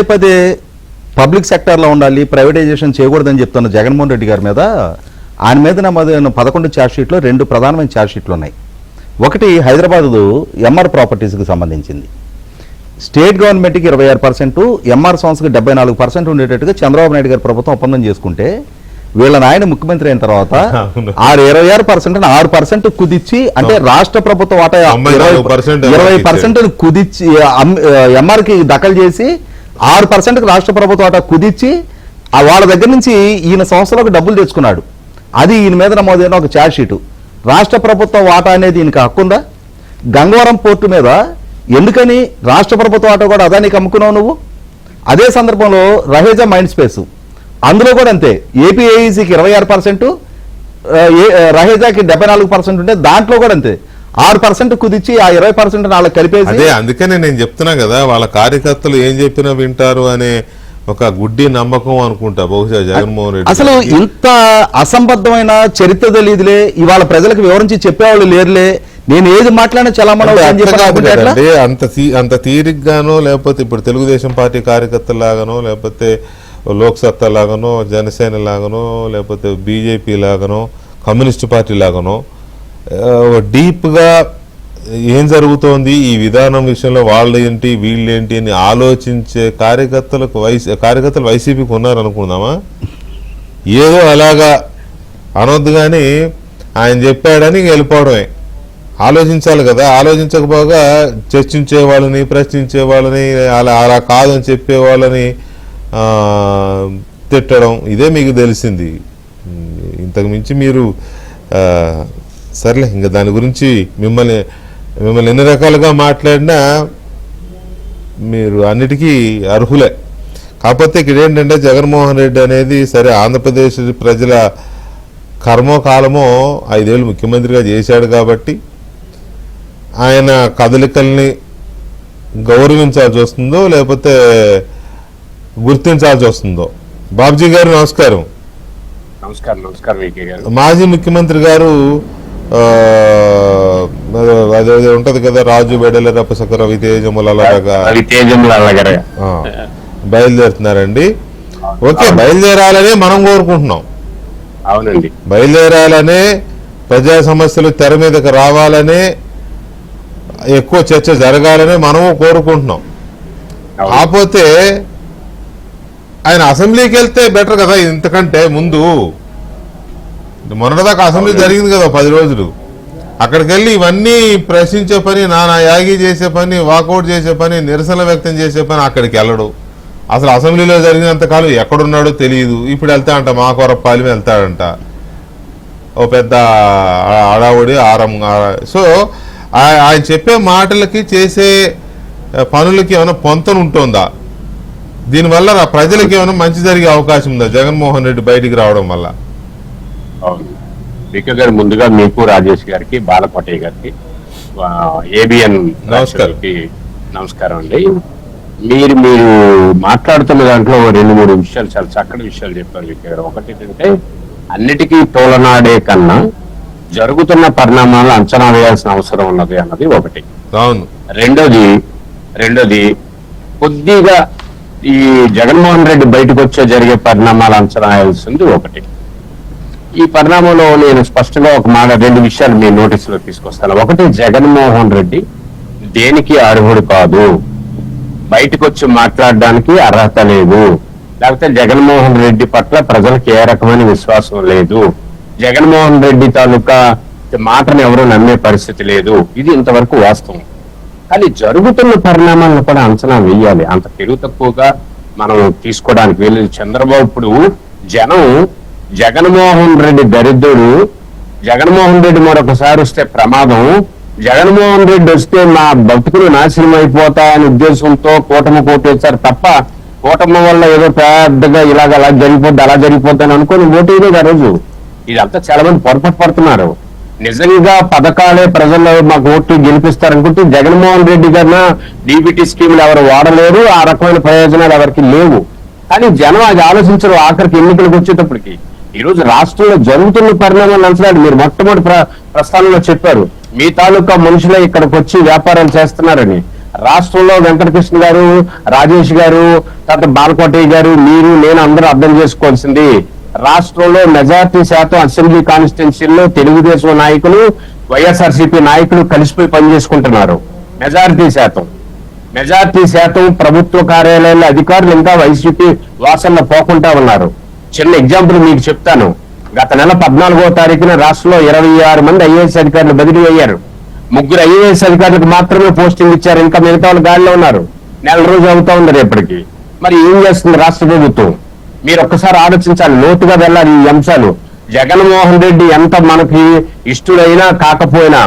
పబ్లిక్ సెక్టార్లో ఉండాలి, ప్రైవేటైజేషన్ చేయకూడదని చెప్తున్న జగన్మోహన్ రెడ్డి గారి మీద, ఆయన మీద నమోదైన 11 ఛార్జ్షీట్లో 2 ప్రధానమైన ఛార్జ్షీట్లు ఉన్నాయి. ఒకటి హైదరాబాద్ ఎంఆర్ ప్రాపర్టీస్కి సంబంధించింది. స్టేట్ గవర్నమెంట్కి 26%, ఎంఆర్ సంస్థకి 74% ఉండేటట్టుగా చంద్రబాబు నాయుడు గారి ప్రభుత్వం ఒప్పందం చేసుకుంటే, వీళ్ళ నాయన ముఖ్యమంత్రి అయిన తర్వాత 26% 6% కుదిచ్చి, అంటే రాష్ట్ర ప్రభుత్వ వాటా 20% కుదిచ్చి ఎంఆర్కి దఖలు చేసి 6%కి రాష్ట్ర ప్రభుత్వ వాటా కుదిచ్చి వాళ్ళ దగ్గర నుంచి ఈయన సంస్థలకు డబ్బులు తెచ్చుకున్నాడు. అది ఈయన మీద నమోదైన ఒక ఛార్జ్ షీటు. రాష్ట్ర ప్రభుత్వ వాటా అనేది ఈయనకి హక్కుందా? గంగవరం పోర్టు మీద ఎందుకని రాష్ట్ర ప్రభుత్వ వాటా కూడా అదానికి అమ్ముకున్నావు నువ్వు? అదే సందర్భంలో రహేజా మైండ్ స్పేస్, అందులో కూడా అంతే. ఏపీఏఈసీకి 26%, రహేజాకి 74% ఉంటే దాంట్లో కూడా అంతే 6% కుదిచ్చి ఆ 20% వాళ్ళకి కలిపేసి. అదే అందుకనే నేను చెప్తున్నా కదా, వాళ్ళ కార్యకర్తలు ఏం చెప్పినా వింటారు అనే ఒక గుడ్డి నమ్మకం అనుకుంటా బహుశా జగన్మోహన్ రెడ్డి. అసలు ఇంత అసంబద్ధమైన చరిత్ర తెలియదులే, ఇవాళ ప్రజలకు వివరించి చెప్పేవాళ్ళు లేరులే, నేను ఏది మాట్లాడినా అంత తీరిగ్గానో, లేకపోతే ఇప్పుడు తెలుగుదేశం పార్టీ కార్యకర్తల లాగానో, లేకపోతే లోక్సత్తా లాగానో, జనసేన లాగానో, లేకపోతే బీజేపీ లాగానో, కమ్యూనిస్ట్ పార్టీ లాగానో డీప్గా ఏం జరుగుతోంది ఈ విధానం విషయంలో, వాళ్ళు ఏంటి వీళ్ళు ఏంటి అని ఆలోచించే కార్యకర్తలు వైసీపీకి ఉన్నారు అనుకుందామా? ఏదో అలాగా అనొద్దు కానీ ఆయన చెప్పాడని వెళ్ళిపోవడమే. ఆలోచించాలి కదా, ఆలోచించకపోగా చర్చించే వాళ్ళని, ప్రశ్నించే వాళ్ళని, అలా కాదని చెప్పే వాళ్ళని తిట్టడం, ఇదే మీకు తెలిసింది. ఇంతకు మించి మీరు సర్లే, ఇంకా దాని గురించి మిమ్మల్ని ఎన్ని రకాలుగా మాట్లాడినా మీరు అన్నిటికీ అర్హులే. కాకపోతే ఇక్కడ ఏంటంటే జగన్మోహన్ రెడ్డి అనేది సరే ఆంధ్రప్రదేశ్ ప్రజల కర్మో కాలమో 5 ఏళ్ళు ముఖ్యమంత్రిగా చేశాడు కాబట్టి ఆయన కదలికల్ని గౌరవించాల్సి వస్తుందో లేకపోతే గుర్తించాల్సి వస్తుందో. బాబ్జీ గారు నమస్కారం. నమస్కారం వికే గారు. మాజీ ముఖ్యమంత్రి గారు అదే ఉంటది కదా, రాజు బెడల రపసక రవితేజములగా బయలుదేరుతున్నారండి. ఓకే, బయలుదేరాలనే మనం కోరుకుంటున్నాం. అవునండి, బయలుదేరాలనే, ప్రజా సమస్యలు తెర మీదకి రావాలనే, ఎక్కువ చర్చ జరగాలనే మనము కోరుకుంటున్నాం. కాకపోతే ఆయన అసెంబ్లీకి వెళ్తే బెటర్ కదా, ఇంతకంటే ముందు. మొన్నటిదాకా అసెంబ్లీ జరిగింది కదా 10 రోజులు. అక్కడికి వెళ్ళి ఇవన్నీ ప్రశ్నించే పని, నానా యాగి చేసే పని, వాకౌట్ చేసే పని, నిరసన వ్యక్తం చేసే పని అక్కడికి వెళ్ళడు. అసలు అసెంబ్లీలో జరిగినంతకాలం ఎక్కడున్నాడో తెలియదు. ఇప్పుడు వెళ్తాడంట, మాకొరపాలెం వెళ్తాడంట, ఓ పెద్ద అడావుడి ఆరం. సో ఆయన చెప్పే మాటలకి చేసే పనులకి ఏమైనా పొంతన ఉంటుందా? దీనివల్ల ప్రజలకి ఏమైనా మంచి జరిగే అవకాశం ఉందా జగన్మోహన్ రెడ్డి బయటికి రావడం వల్ల? అవును వికే గారు, ముందుగా మీకు, రాజేష్ గారికి, బాలకోటయ్య గారికి, ఏబిఎన్ నమస్కారం అండి. మీరు మాట్లాడుతున్న దాంట్లో 2-3 విషయాలు, చాలా చక్కటి విషయాలు చెప్పారు వికే గారు. ఒకటి ఏంటంటే, అన్నిటికీ తోలనాడే కన్నా జరుగుతున్న పరిణామాలు అంచనా వేయాల్సిన అవసరం ఉన్నది అన్నది ఒకటి. రెండోది కొద్దిగా ఈ జగన్మోహన్ రెడ్డి బయటకు వచ్చే జరిగే పరిణామాలు అంచనా వేయాల్సింది ఒకటి. ఈ పరిణామంలో నేను స్పష్టంగా ఒక మాట, 2 విషయాలు మీ నోటీసులో తీసుకొస్తాను. ఒకటి, జగన్మోహన్ రెడ్డి దేనికి అర్హుడు కాదు, బయటకు వచ్చి మాట్లాడడానికి అర్హత లేదు, లేకపోతే జగన్మోహన్ రెడ్డి పట్ల ప్రజలకు ఏ రకమైన విశ్వాసం లేదు, జగన్మోహన్ రెడ్డి తాలూకా మాటను ఎవరూ నమ్మే పరిస్థితి లేదు. ఇది ఇంతవరకు వాస్తవం. కానీ జరుగుతున్న పరిణామాలను కూడా అంచనా వేయాలి. అంత తెలుగు తక్కువగా మనం తీసుకోవడానికి వీళ్ళు. చంద్రబాబు ఇప్పుడు జనం జగన్మోహన్ రెడ్డి దరిద్రుడు, జగన్మోహన్ రెడ్డి మరొకసారి వస్తే ప్రమాదం, జగన్మోహన్ రెడ్డి వస్తే మా బతుకులు నాశనం అయిపోతాయనే ఉద్దేశంతో కూటమి కోటేశారు తప్ప కూటమి వల్ల ఏదో పెద్దగా ఇలాగ అలా జరిగిపోద్ది అలా జరిగిపోద్ది అని అనుకుని ఓటు వేయలేదు ఆ రోజు. ఇదంతా చాలా మంది పొరపాటు పడుతున్నారు. నిజంగా పథకాలే ప్రజల్లో మాకు ఓట్లు గెలిపిస్తారనుకుంటే జగన్మోహన్ రెడ్డి గారిన డీబీటీ స్కీములు ఎవరు వాడలేరు, ఆ రకమైన ప్రయోజనాలు ఎవరికి లేవు. కానీ జనం అది ఆలోచించరు. ఆఖరికి ఎన్నికలకు వచ్చేటప్పటికి ఈ రోజు రాష్ట్రంలో జరుగుతున్న పరిణామాలు అంచనాలు మీరు మొట్టమొదటి ప్రస్థానంలో చెప్పారు. మీ తాలూకా మనుషులే ఇక్కడికి వచ్చి వ్యాపారాలు చేస్తున్నారని. రాష్ట్రంలో వెంకటకృష్ణ గారు, రాజేష్ గారు, తర్వాత బాలకోటయ్య గారు, మీరు, నేను అందరూ అర్థం చేసుకోవాల్సింది రాష్ట్రంలో మెజార్టీ శాతం అసెంబ్లీ కాన్స్టిట్యున్సీల్లో తెలుగుదేశం నాయకులు, వైఎస్ఆర్సీపీ నాయకులు కలిసిపోయి పనిచేసుకుంటున్నారు. మెజార్టీ శాతం ప్రభుత్వ కార్యాలయాల అధికారులు ఇంకా వైసీపీ వాసనలో పోకుండా ఉన్నారు. చిన్న ఎగ్జాంపుల్ మీకు చెప్తాను. గత నెల 14వ తారీఖున రాష్ట్రంలో 26 మంది ఐఏఎస్ అధికారులు బదిలీ అయ్యారు. 3 ఐఏఎస్ అధికారులకు మాత్రమే పోస్టింగ్ ఇచ్చారు. ఇంకా మిగతా వాళ్ళు గాలిలో ఉన్నారు. నెల రోజు అవుతా ఉంది రేపటికి. మరి ఏం చేస్తుంది రాష్ట్ర ప్రభుత్వం? మీరు ఒక్కసారి ఆలోచించాలి, లోతుగా వెళ్ళాలి ఈ అంశాలు. జగన్మోహన్ రెడ్డి ఎంత మనకి ఇష్టడైనా కాకపోయినా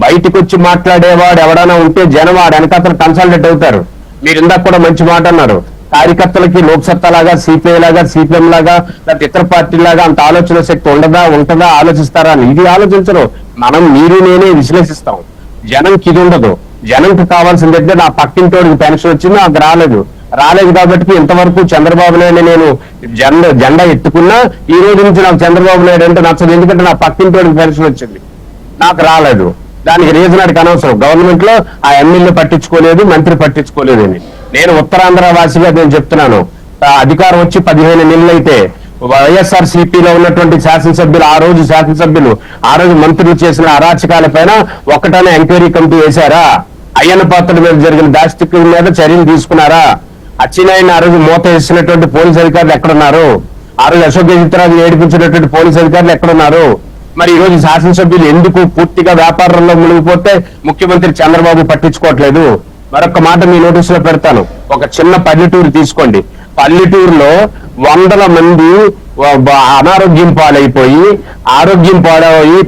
బయటకు వచ్చి మాట్లాడేవాడు ఎవడైనా ఉంటే జనం వాడు వెనకాతలు కన్సల్టేట్ అవుతారు. మీరు ఇందాక కూడా మంచి మాట అన్నారు. కార్యకర్తలకి లోక్సత్తా లాగా, సిపిఐ లాగా, సిపిఎం లాగా, లేకపోతే ఇతర పార్టీలాగా అంత ఆలోచన శక్తి ఉంటుందా ఆలోచిస్తారా అని. ఇది ఆలోచించరు. మనం మీరు నేనే విశ్లేషిస్తాం. జనంకి ఇది ఉండదు. జనంకి కావాల్సిందంటే నా పక్కింటోడికి పెన్షన్ వచ్చింది, నాకు రాలేదు కాబట్టి ఇంతవరకు చంద్రబాబు నాయుడు నేను జెండా ఎత్తుకున్నా ఈ రోజు నుంచి నాకు చంద్రబాబు నాయుడు అంటే నచ్చదు. ఎందుకంటే నా పక్కింటోడికి పెన్షన్ వచ్చింది, నాకు రాలేదు. దానికి రీజన్ అడిగి అనవసరం. గవర్నమెంట్ లో ఆ ఎమ్మెల్యే పట్టించుకోలేదు, మంత్రి పట్టించుకోలేదు అని. నేను ఉత్తరాంధ్ర వాసిగా నేను చెప్తున్నాను. అధికారం వచ్చి 15 నెలలు అయితే వైఎస్ఆర్ సిపిలో ఉన్నటువంటి శాసనసభ్యులు, ఆ రోజు మంత్రులు చేసిన అరాచకాల పైన ఒక్కటనే ఎంక్వైరీ కమిటీ వేశారా? అయ్యన్న పాత్రుల మీద జరిగిన దాష్టిక్యం మీద చర్యలు తీసుకున్నారా? అచ్చినాయని ఆ రోజు మూత వేసినటువంటి పోలీసు అధికారులు ఎక్కడున్నారు? ఆ రోజు అశోక్ గజపతిరాజు ఏడిపించినటువంటి పోలీసు అధికారులు ఎక్కడున్నారు? మరి ఈ రోజు శాసనసభ్యులు ఎందుకు పూర్తిగా వ్యాపారంలో మునిగిపోతే ముఖ్యమంత్రి చంద్రబాబు పట్టించుకోవట్లేదు? మరొక మాట మీ నోటీసులో పెడతాను. ఒక చిన్న పల్లెటూరు తీసుకోండి. పల్లెటూరులో 100 మంది అనారోగ్యం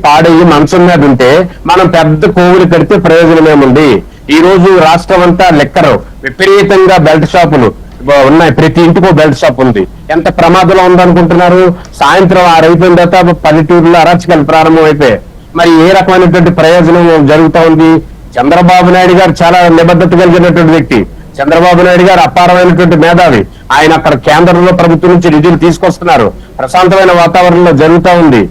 పాడయ్యి మంచం మీద ఉంటే మనం పెద్ద కోవులు కడితే ప్రయోజనం ఏముంది? ఈ రోజు రాష్ట్రం అంతా లెక్కరు విపరీతంగా బెల్ట్ షాపులు ఉన్నాయి. ప్రతి ఇంటికో బెల్ట్ షాప్ ఉంది. ఎంత ప్రమాదంలో ఉందనుకుంటున్నారు? సాయంత్రం 6 అయిపోయిన తర్వాత పల్లెటూరులో అరాచకాలు ప్రారంభం అయిపోయాయి. మరి ఏ రకమైనటువంటి ప్రయోజనం జరుగుతా ఉంది? చంద్రబాబు నాయుడు గారు చాలా నిబద్ధత కలిగినటువంటి వ్యక్తి. చంద్రబాబు నాయుడు గారు అపారమైనటువంటి మేధావి. ఆయన అక్కడ కేంద్రంలో ప్రభుత్వం నుంచి నిధులు తీసుకొస్తున్నారు. ప్రశాంతమైన వాతావరణంలో జరుగుతూ ఉంది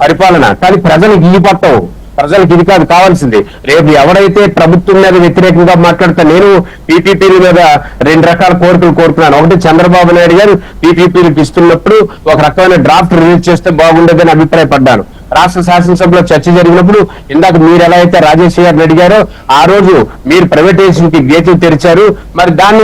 పరిపాలన. కానీ ప్రజలకు ఈ పట్టవు. ప్రజలకు ఇది కాదు కావాల్సింది. రేపు ఎవరైతే ప్రభుత్వం మీద వ్యతిరేకంగా మాట్లాడితే నేను పీపీపీల మీద 2 రకాల కోరికలు కోరుతున్నాను. ఒకటి, చంద్రబాబు నాయుడు గారు పీపీపీలకు ఇస్తున్నప్పుడు ఒక రకమైన డ్రాఫ్ట్ రిలీజ్ చేస్తే బాగుండేదని అభిప్రాయపడ్డాను. రాష్ట్ర శాసనసభలో చర్చ జరిగినప్పుడు ఇందాక మీరు ఎలా అయితే రాజేష్ గారిని అడిగారో ఆ రోజు మీరు ప్రైవేటైజేషన్ కి గేట్లు తెరిచారు. మరి దాన్ని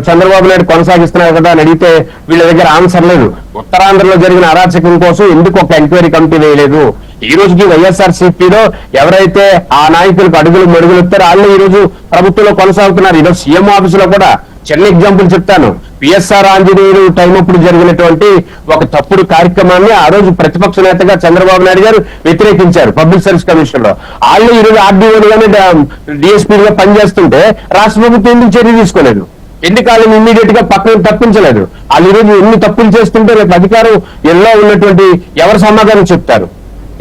చంద్రబాబు నాయుడు కొనసాగిస్తున్నారు కదా అని అడిగితే వీళ్ళ దగ్గర ఆన్సర్ లేదు. ఉత్తరాంధ్రలో జరిగిన అరాచకం కోసం ఎందుకు ఒక ఎంక్వైరీ కమిటీ వేయలేదు? ఈ రోజుకి వైఎస్ఆర్ సిపిలో ఎవరైతే ఆ నాయకులకు మడుగులు ఇస్తారో వాళ్ళు ఈ రోజు ప్రభుత్వంలో కొనసాగుతున్నారు. ఈరోజు సీఎం ఆఫీసులో కూడా చిన్న ఎగ్జాంపుల్ చెప్తాను. పిఎస్ఆర్ ఆంజనేయులు టైం అప్పుడు జరిగినటువంటి ఒక తప్పుడు కార్యక్రమాన్ని ఆ రోజు ప్రతిపక్ష నేతగా చంద్రబాబు నాయుడు గారు వ్యతిరేకించారు పబ్లిక్ సర్వీస్ కమిషన్ లో. వాళ్ళు ఈ రోజు ఆర్డీఓలుగానే డిఎస్పీలుగా పనిచేస్తుంటే రాష్ట్ర ప్రభుత్వం ఎందుకు చర్య తీసుకోలేదు? ఎందుకు వాళ్ళని ఇమ్మీడియట్ గా పక్కన తప్పించలేదు? వాళ్ళు ఈ రోజు ఎన్ని తప్పులు చేస్తుంటే రేపు అధికారం ఎల్లో ఉన్నటువంటి ఎవరు సమాధానం చెప్తారు?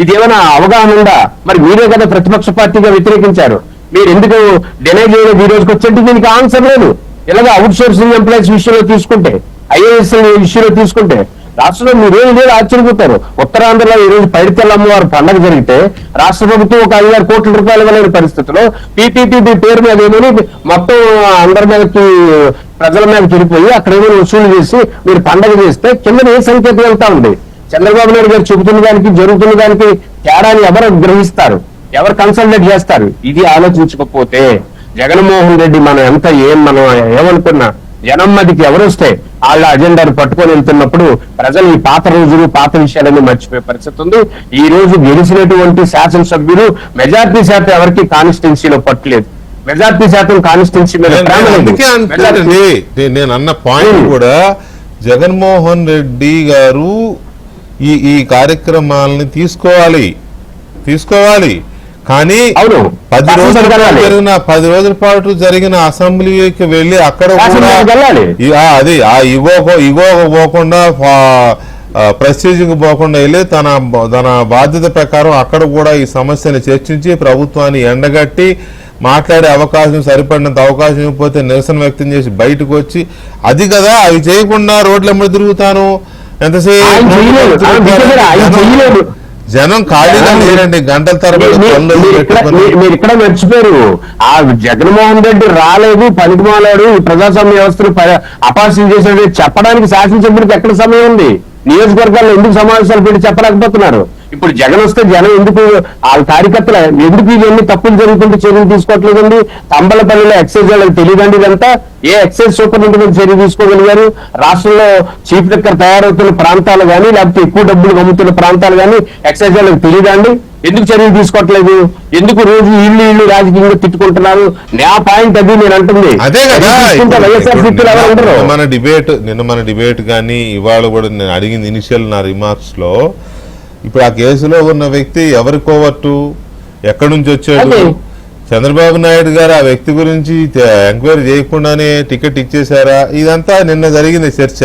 ఇది ఏమైనా అవగాహన ఉందా? మరి మీరే కదా ప్రతిపక్ష పార్టీగా వ్యతిరేకించారు. మీరు ఎందుకు డినై చేయలేదు? ఈ రోజుకి వచ్చేది దీనికి ఆన్సర్ లేదు. ఇలాగా అవుట్ సోర్సింగ్ ఎంప్లాయీస్ విషయంలో తీసుకుంటే, ఐఏఎస్ విషయంలో తీసుకుంటే రాష్ట్రంలో మీరేం లేదు ఆశ్చర్యపోతారు. ఉత్తరాంధ్రలో ఈ రోజు పైడితల్లి అమ్మవారు పండుగ జరిగితే రాష్ట్ర ప్రభుత్వం ఒక 5-6 కోట్ల రూపాయలు ఇవ్వలేని పరిస్థితిలో పీపీపీ పేరు మీద ఏమని మొత్తం అందరి మీదకి ప్రజల మీద తిరిగిపోయి అక్కడ ఏమైనా వసూలు చేసి మీరు పండుగ చేస్తే కింద ఏ సంకేతం వెళ్తా ఉంది? చంద్రబాబు నాయుడు గారు చెబుతున్న దానికి జరుగుతున్న దానికి తేడాన్ని ఎవరు గ్రహిస్తారు? ఎవరు కన్సల్టేట్ చేస్తారు? ఇది ఆలోచించకపోతే జగన్మోహన్ రెడ్డి మనం ఏమనుకున్నా జనం మధ్యకి ఎవరు వస్తే వాళ్ళ అజెండాను పట్టుకొని వెళ్తున్నప్పుడు ప్రజలు ఈ పాత రోజులు పాత విషయాలన్నీ మర్చిపోయే పరిస్థితి ఉంది. ఈ రోజు గెలిచినటువంటి శాసనసభ్యులు మెజార్టీ శాతం ఎవరికి కాన్స్టిట్యున్సీలో పట్టలేదు. మెజార్టీ శాతం కాన్స్టిట్యున్సీ మీద నేను అన్న పాయింట్ కూడా జగన్మోహన్ రెడ్డి గారు ఈ కార్యక్రమాలని తీసుకోవాలి కానీ అవును 10 రోజుల పాటు జరిగిన అసెంబ్లీకి వెళ్ళి అక్కడ వెళ్ళాలి. అది ఆ ఇగో పోకుండా ప్రెస్టీజ్కి పోకుండా వెళ్ళి తన బాధ్యత ప్రకారం అక్కడ కూడా ఈ సమస్యను చర్చించి ప్రభుత్వాన్ని ఎండగట్టి మాట్లాడే అవకాశం, సరిపడినంత అవకాశం ఇవ్వకపోతే నిరసన వ్యక్తం చేసి బయటకు వచ్చి, అది కదా అవి చేయకుండా రోడ్ల మీద తిరుగుతాను ఎంతసేపు జనం ఖాళీగా లేరండి, గంటల తరబడి. మీరు ఇక్కడ మర్చిపోయారు, ఆ జగన్మోహన్ రెడ్డి రాలేదు, పనికిమాలాడు, ప్రజాస్వామ్య వ్యవస్థను అపాస్యం చేశాడు చెప్పడానికి శాసనసభ్యుడికి ఎక్కడ సమయం ఉంది? నియోజకవర్గాల్లో ఎందుకు సమావేశాలు పెట్టి చెప్పలేకపోతున్నారు? ఇప్పుడు జగన్ వస్తే జనం ఎందుకు వాళ్ళ కార్యకర్తలు ఎందుకు ఇవన్నీ తప్పులు జరుగుతుంటే చర్యలు తీసుకోవట్లేదండి? తంబలపల్లిలో ఎక్సైజ్ వాళ్ళకి తెలియదండి ఇదంతా. ఏ ఎక్సైజ్ సూపరింటెండెంట్ చర్య తీసుకోగలిగారు? రాష్ట్రంలో చీప్ లిక్కర్ తయారవుతున్న ప్రాంతాలు కానీ, లేకపోతే ఎక్కువ డబ్బులు అమ్ముతున్న ప్రాంతాలు కానీ ఎక్సైజ్ వాళ్ళకి తెలియదండి? ఎందుకు చర్యలు తీసుకోవట్లేదు? ఎందుకు రోజు ఇల్లు రాజకీయంగా తిట్టుకుంటున్నారు? నా పాయింట్ అది నేను అంటుంది. అదే కదా నిన్న మన డిబేట్ కానీ ఇవాళ కూడా నేను అడిగింది ఇనిషియల్ నా రిమార్క్స్ లో, ఇప్పుడు ఆ కేసులో ఉన్న వ్యక్తి ఎవరి కోవట్టు, ఎక్కడి నుంచి వచ్చాడు? చంద్రబాబు నాయుడు గారు ఆ వ్యక్తి గురించి ఎంక్వైరీ చేయకుండానే టికెట్ ఇచ్చేశారా? ఇదంతా నిన్న జరిగింది చర్చ.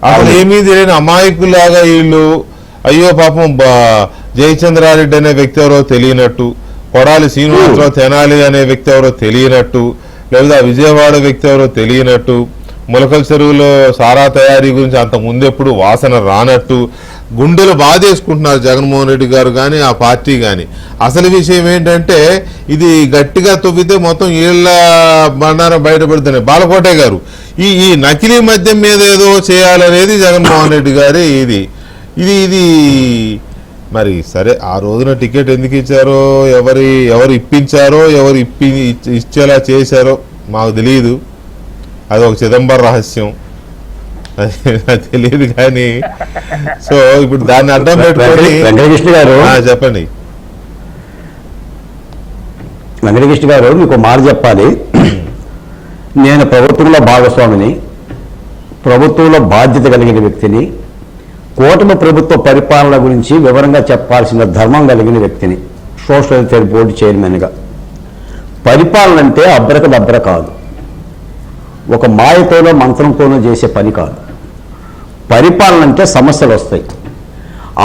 అసలు ఏమీ తెలియని అమాయకులాగా వీళ్ళు, అయ్యో పాపం జయచంద్రారెడ్డి అనే వ్యక్తి ఎవరో తెలియనట్టు, కొడాలి శ్రీనివాసరావు తెనాలి అనే వ్యక్తి ఎవరో తెలియనట్టు, లేదా విజయవాడ వ్యక్తి ఎవరో తెలియనట్టు, ములకల చెరువులో సారా తయారీ గురించి అంత ముందెప్పుడు వాసన రానట్టు గుండెలు బాధేసుకుంటున్నారు జగన్మోహన్ రెడ్డి గారు కానీ ఆ పార్టీ కానీ. అసలు విషయం ఏంటంటే ఇది గట్టిగా తొవ్వితే మొత్తం ఈళ్ళ బండారం బయటపడుతుంది. బాలకోటే గారు ఈ నకిలీ మద్యం మీద ఏదో చేయాలనేది జగన్మోహన్ రెడ్డి గారి ఇది మరి సరే, ఆ రోజున టికెట్ ఎందుకు ఇచ్చారో, ఎవరు ఇప్పించారో, ఎవరు ఇచ్చేలా చేశారో మాకు తెలియదు. అది ఒక చిదంబర రహస్యం, తెలియదు. కానీ సో ఇప్పుడు దాన్ని అర్థం పెట్టుకొని వెంకటకృష్ణ గారు చెప్పండి. వెంకటకృష్ణ గారు మీకు మాట చెప్పాలి. నేను ప్రభుత్వంలో భాగస్వామిని, ప్రభుత్వంలో బాధ్యత కలిగిన వ్యక్తిని, కూటమి ప్రభుత్వ పరిపాలన గురించి వివరంగా చెప్పాల్సిన ధర్మం కలిగిన వ్యక్తిని, సోషల్ వెల్ఫేర్ బోర్డు చైర్మన్గా. పరిపాలన అంటే అబ్రకదబ్ర కాదు, ఒక మాయతోనో మంత్రంతోనో చేసే పని కాదు. పరిపాలన అంటే సమస్యలు వస్తాయి,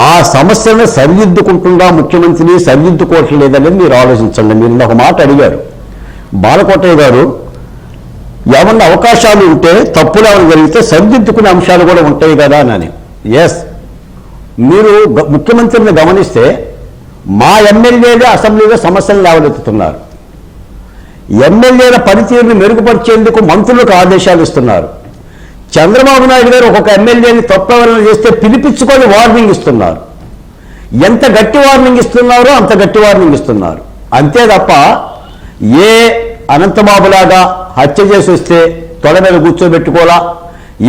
ఆ సమస్యలను సరిదిద్దుకుంటుందా ముఖ్యమంత్రిని, సరిదిద్దుకోవట్లేదనేది మీరు ఆలోచించండి. మీరు ఒక మాట అడిగారు, బాలకోటయ్య గారు, ఏమన్నా అవకాశాలు ఉంటే, తప్పులు ఏమైనా జరిగితే సరిదిద్దుకునే అంశాలు కూడా ఉంటాయి కదా అని. ఎస్, మీరు ముఖ్యమంత్రిని గమనిస్తే మా ఎమ్మెల్యేలే అసెంబ్లీలో సమస్యలు లేవనెత్తుతున్నారు. ఎమ్మెల్యేల పనితీరుని మెరుగుపరిచేందుకు మంత్రులకు ఆదేశాలు ఇస్తున్నారు. చంద్రబాబు నాయుడు గారు ఒక్కొక్క ఎమ్మెల్యేని తప్పవరణ చేస్తే పిలిపించుకొని వార్నింగ్ ఇస్తున్నారు. ఎంత గట్టి వార్నింగ్ ఇస్తున్నారో అంత గట్టి వార్నింగ్ ఇస్తున్నారు. అంతే తప్ప ఏ అనంతబాబులాగా హత్య చేసి వస్తే తొడ మీద కూర్చోబెట్టుకోలా,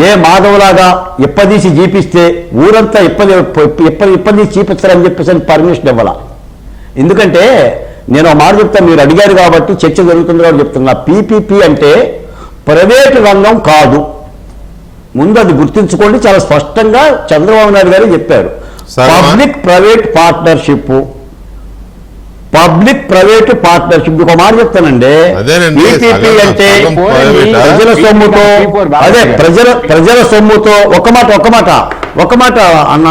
ఏ మాధవలాగా ఇప్పదీసి జీపిస్తే ఊరంతా ఇప్పదీసి చూపిస్తారని చెప్పేసి పర్మిషన్ ఇవ్వాల. ఎందుకంటే నేను ఆ మాట చెప్తాను, మీరు అడిగారు కాబట్టి చర్చ జరుగుతుంది కాబట్టి చెప్తున్నా. పీపీపీ అంటే ప్రైవేటు రంగం కాదు, ముందు అది గుర్తుంచుకోండి. చాలా స్పష్టంగా చంద్రబాబు నాయుడు గారు చెప్పారు. Public private partnership, public private partnership. ఒక మాట చెప్తానండి, పీపీపీ అంటే ప్రజల సొమ్ముతో, అదే ప్రజల సొమ్ముతో, ఒక మాట అన్న,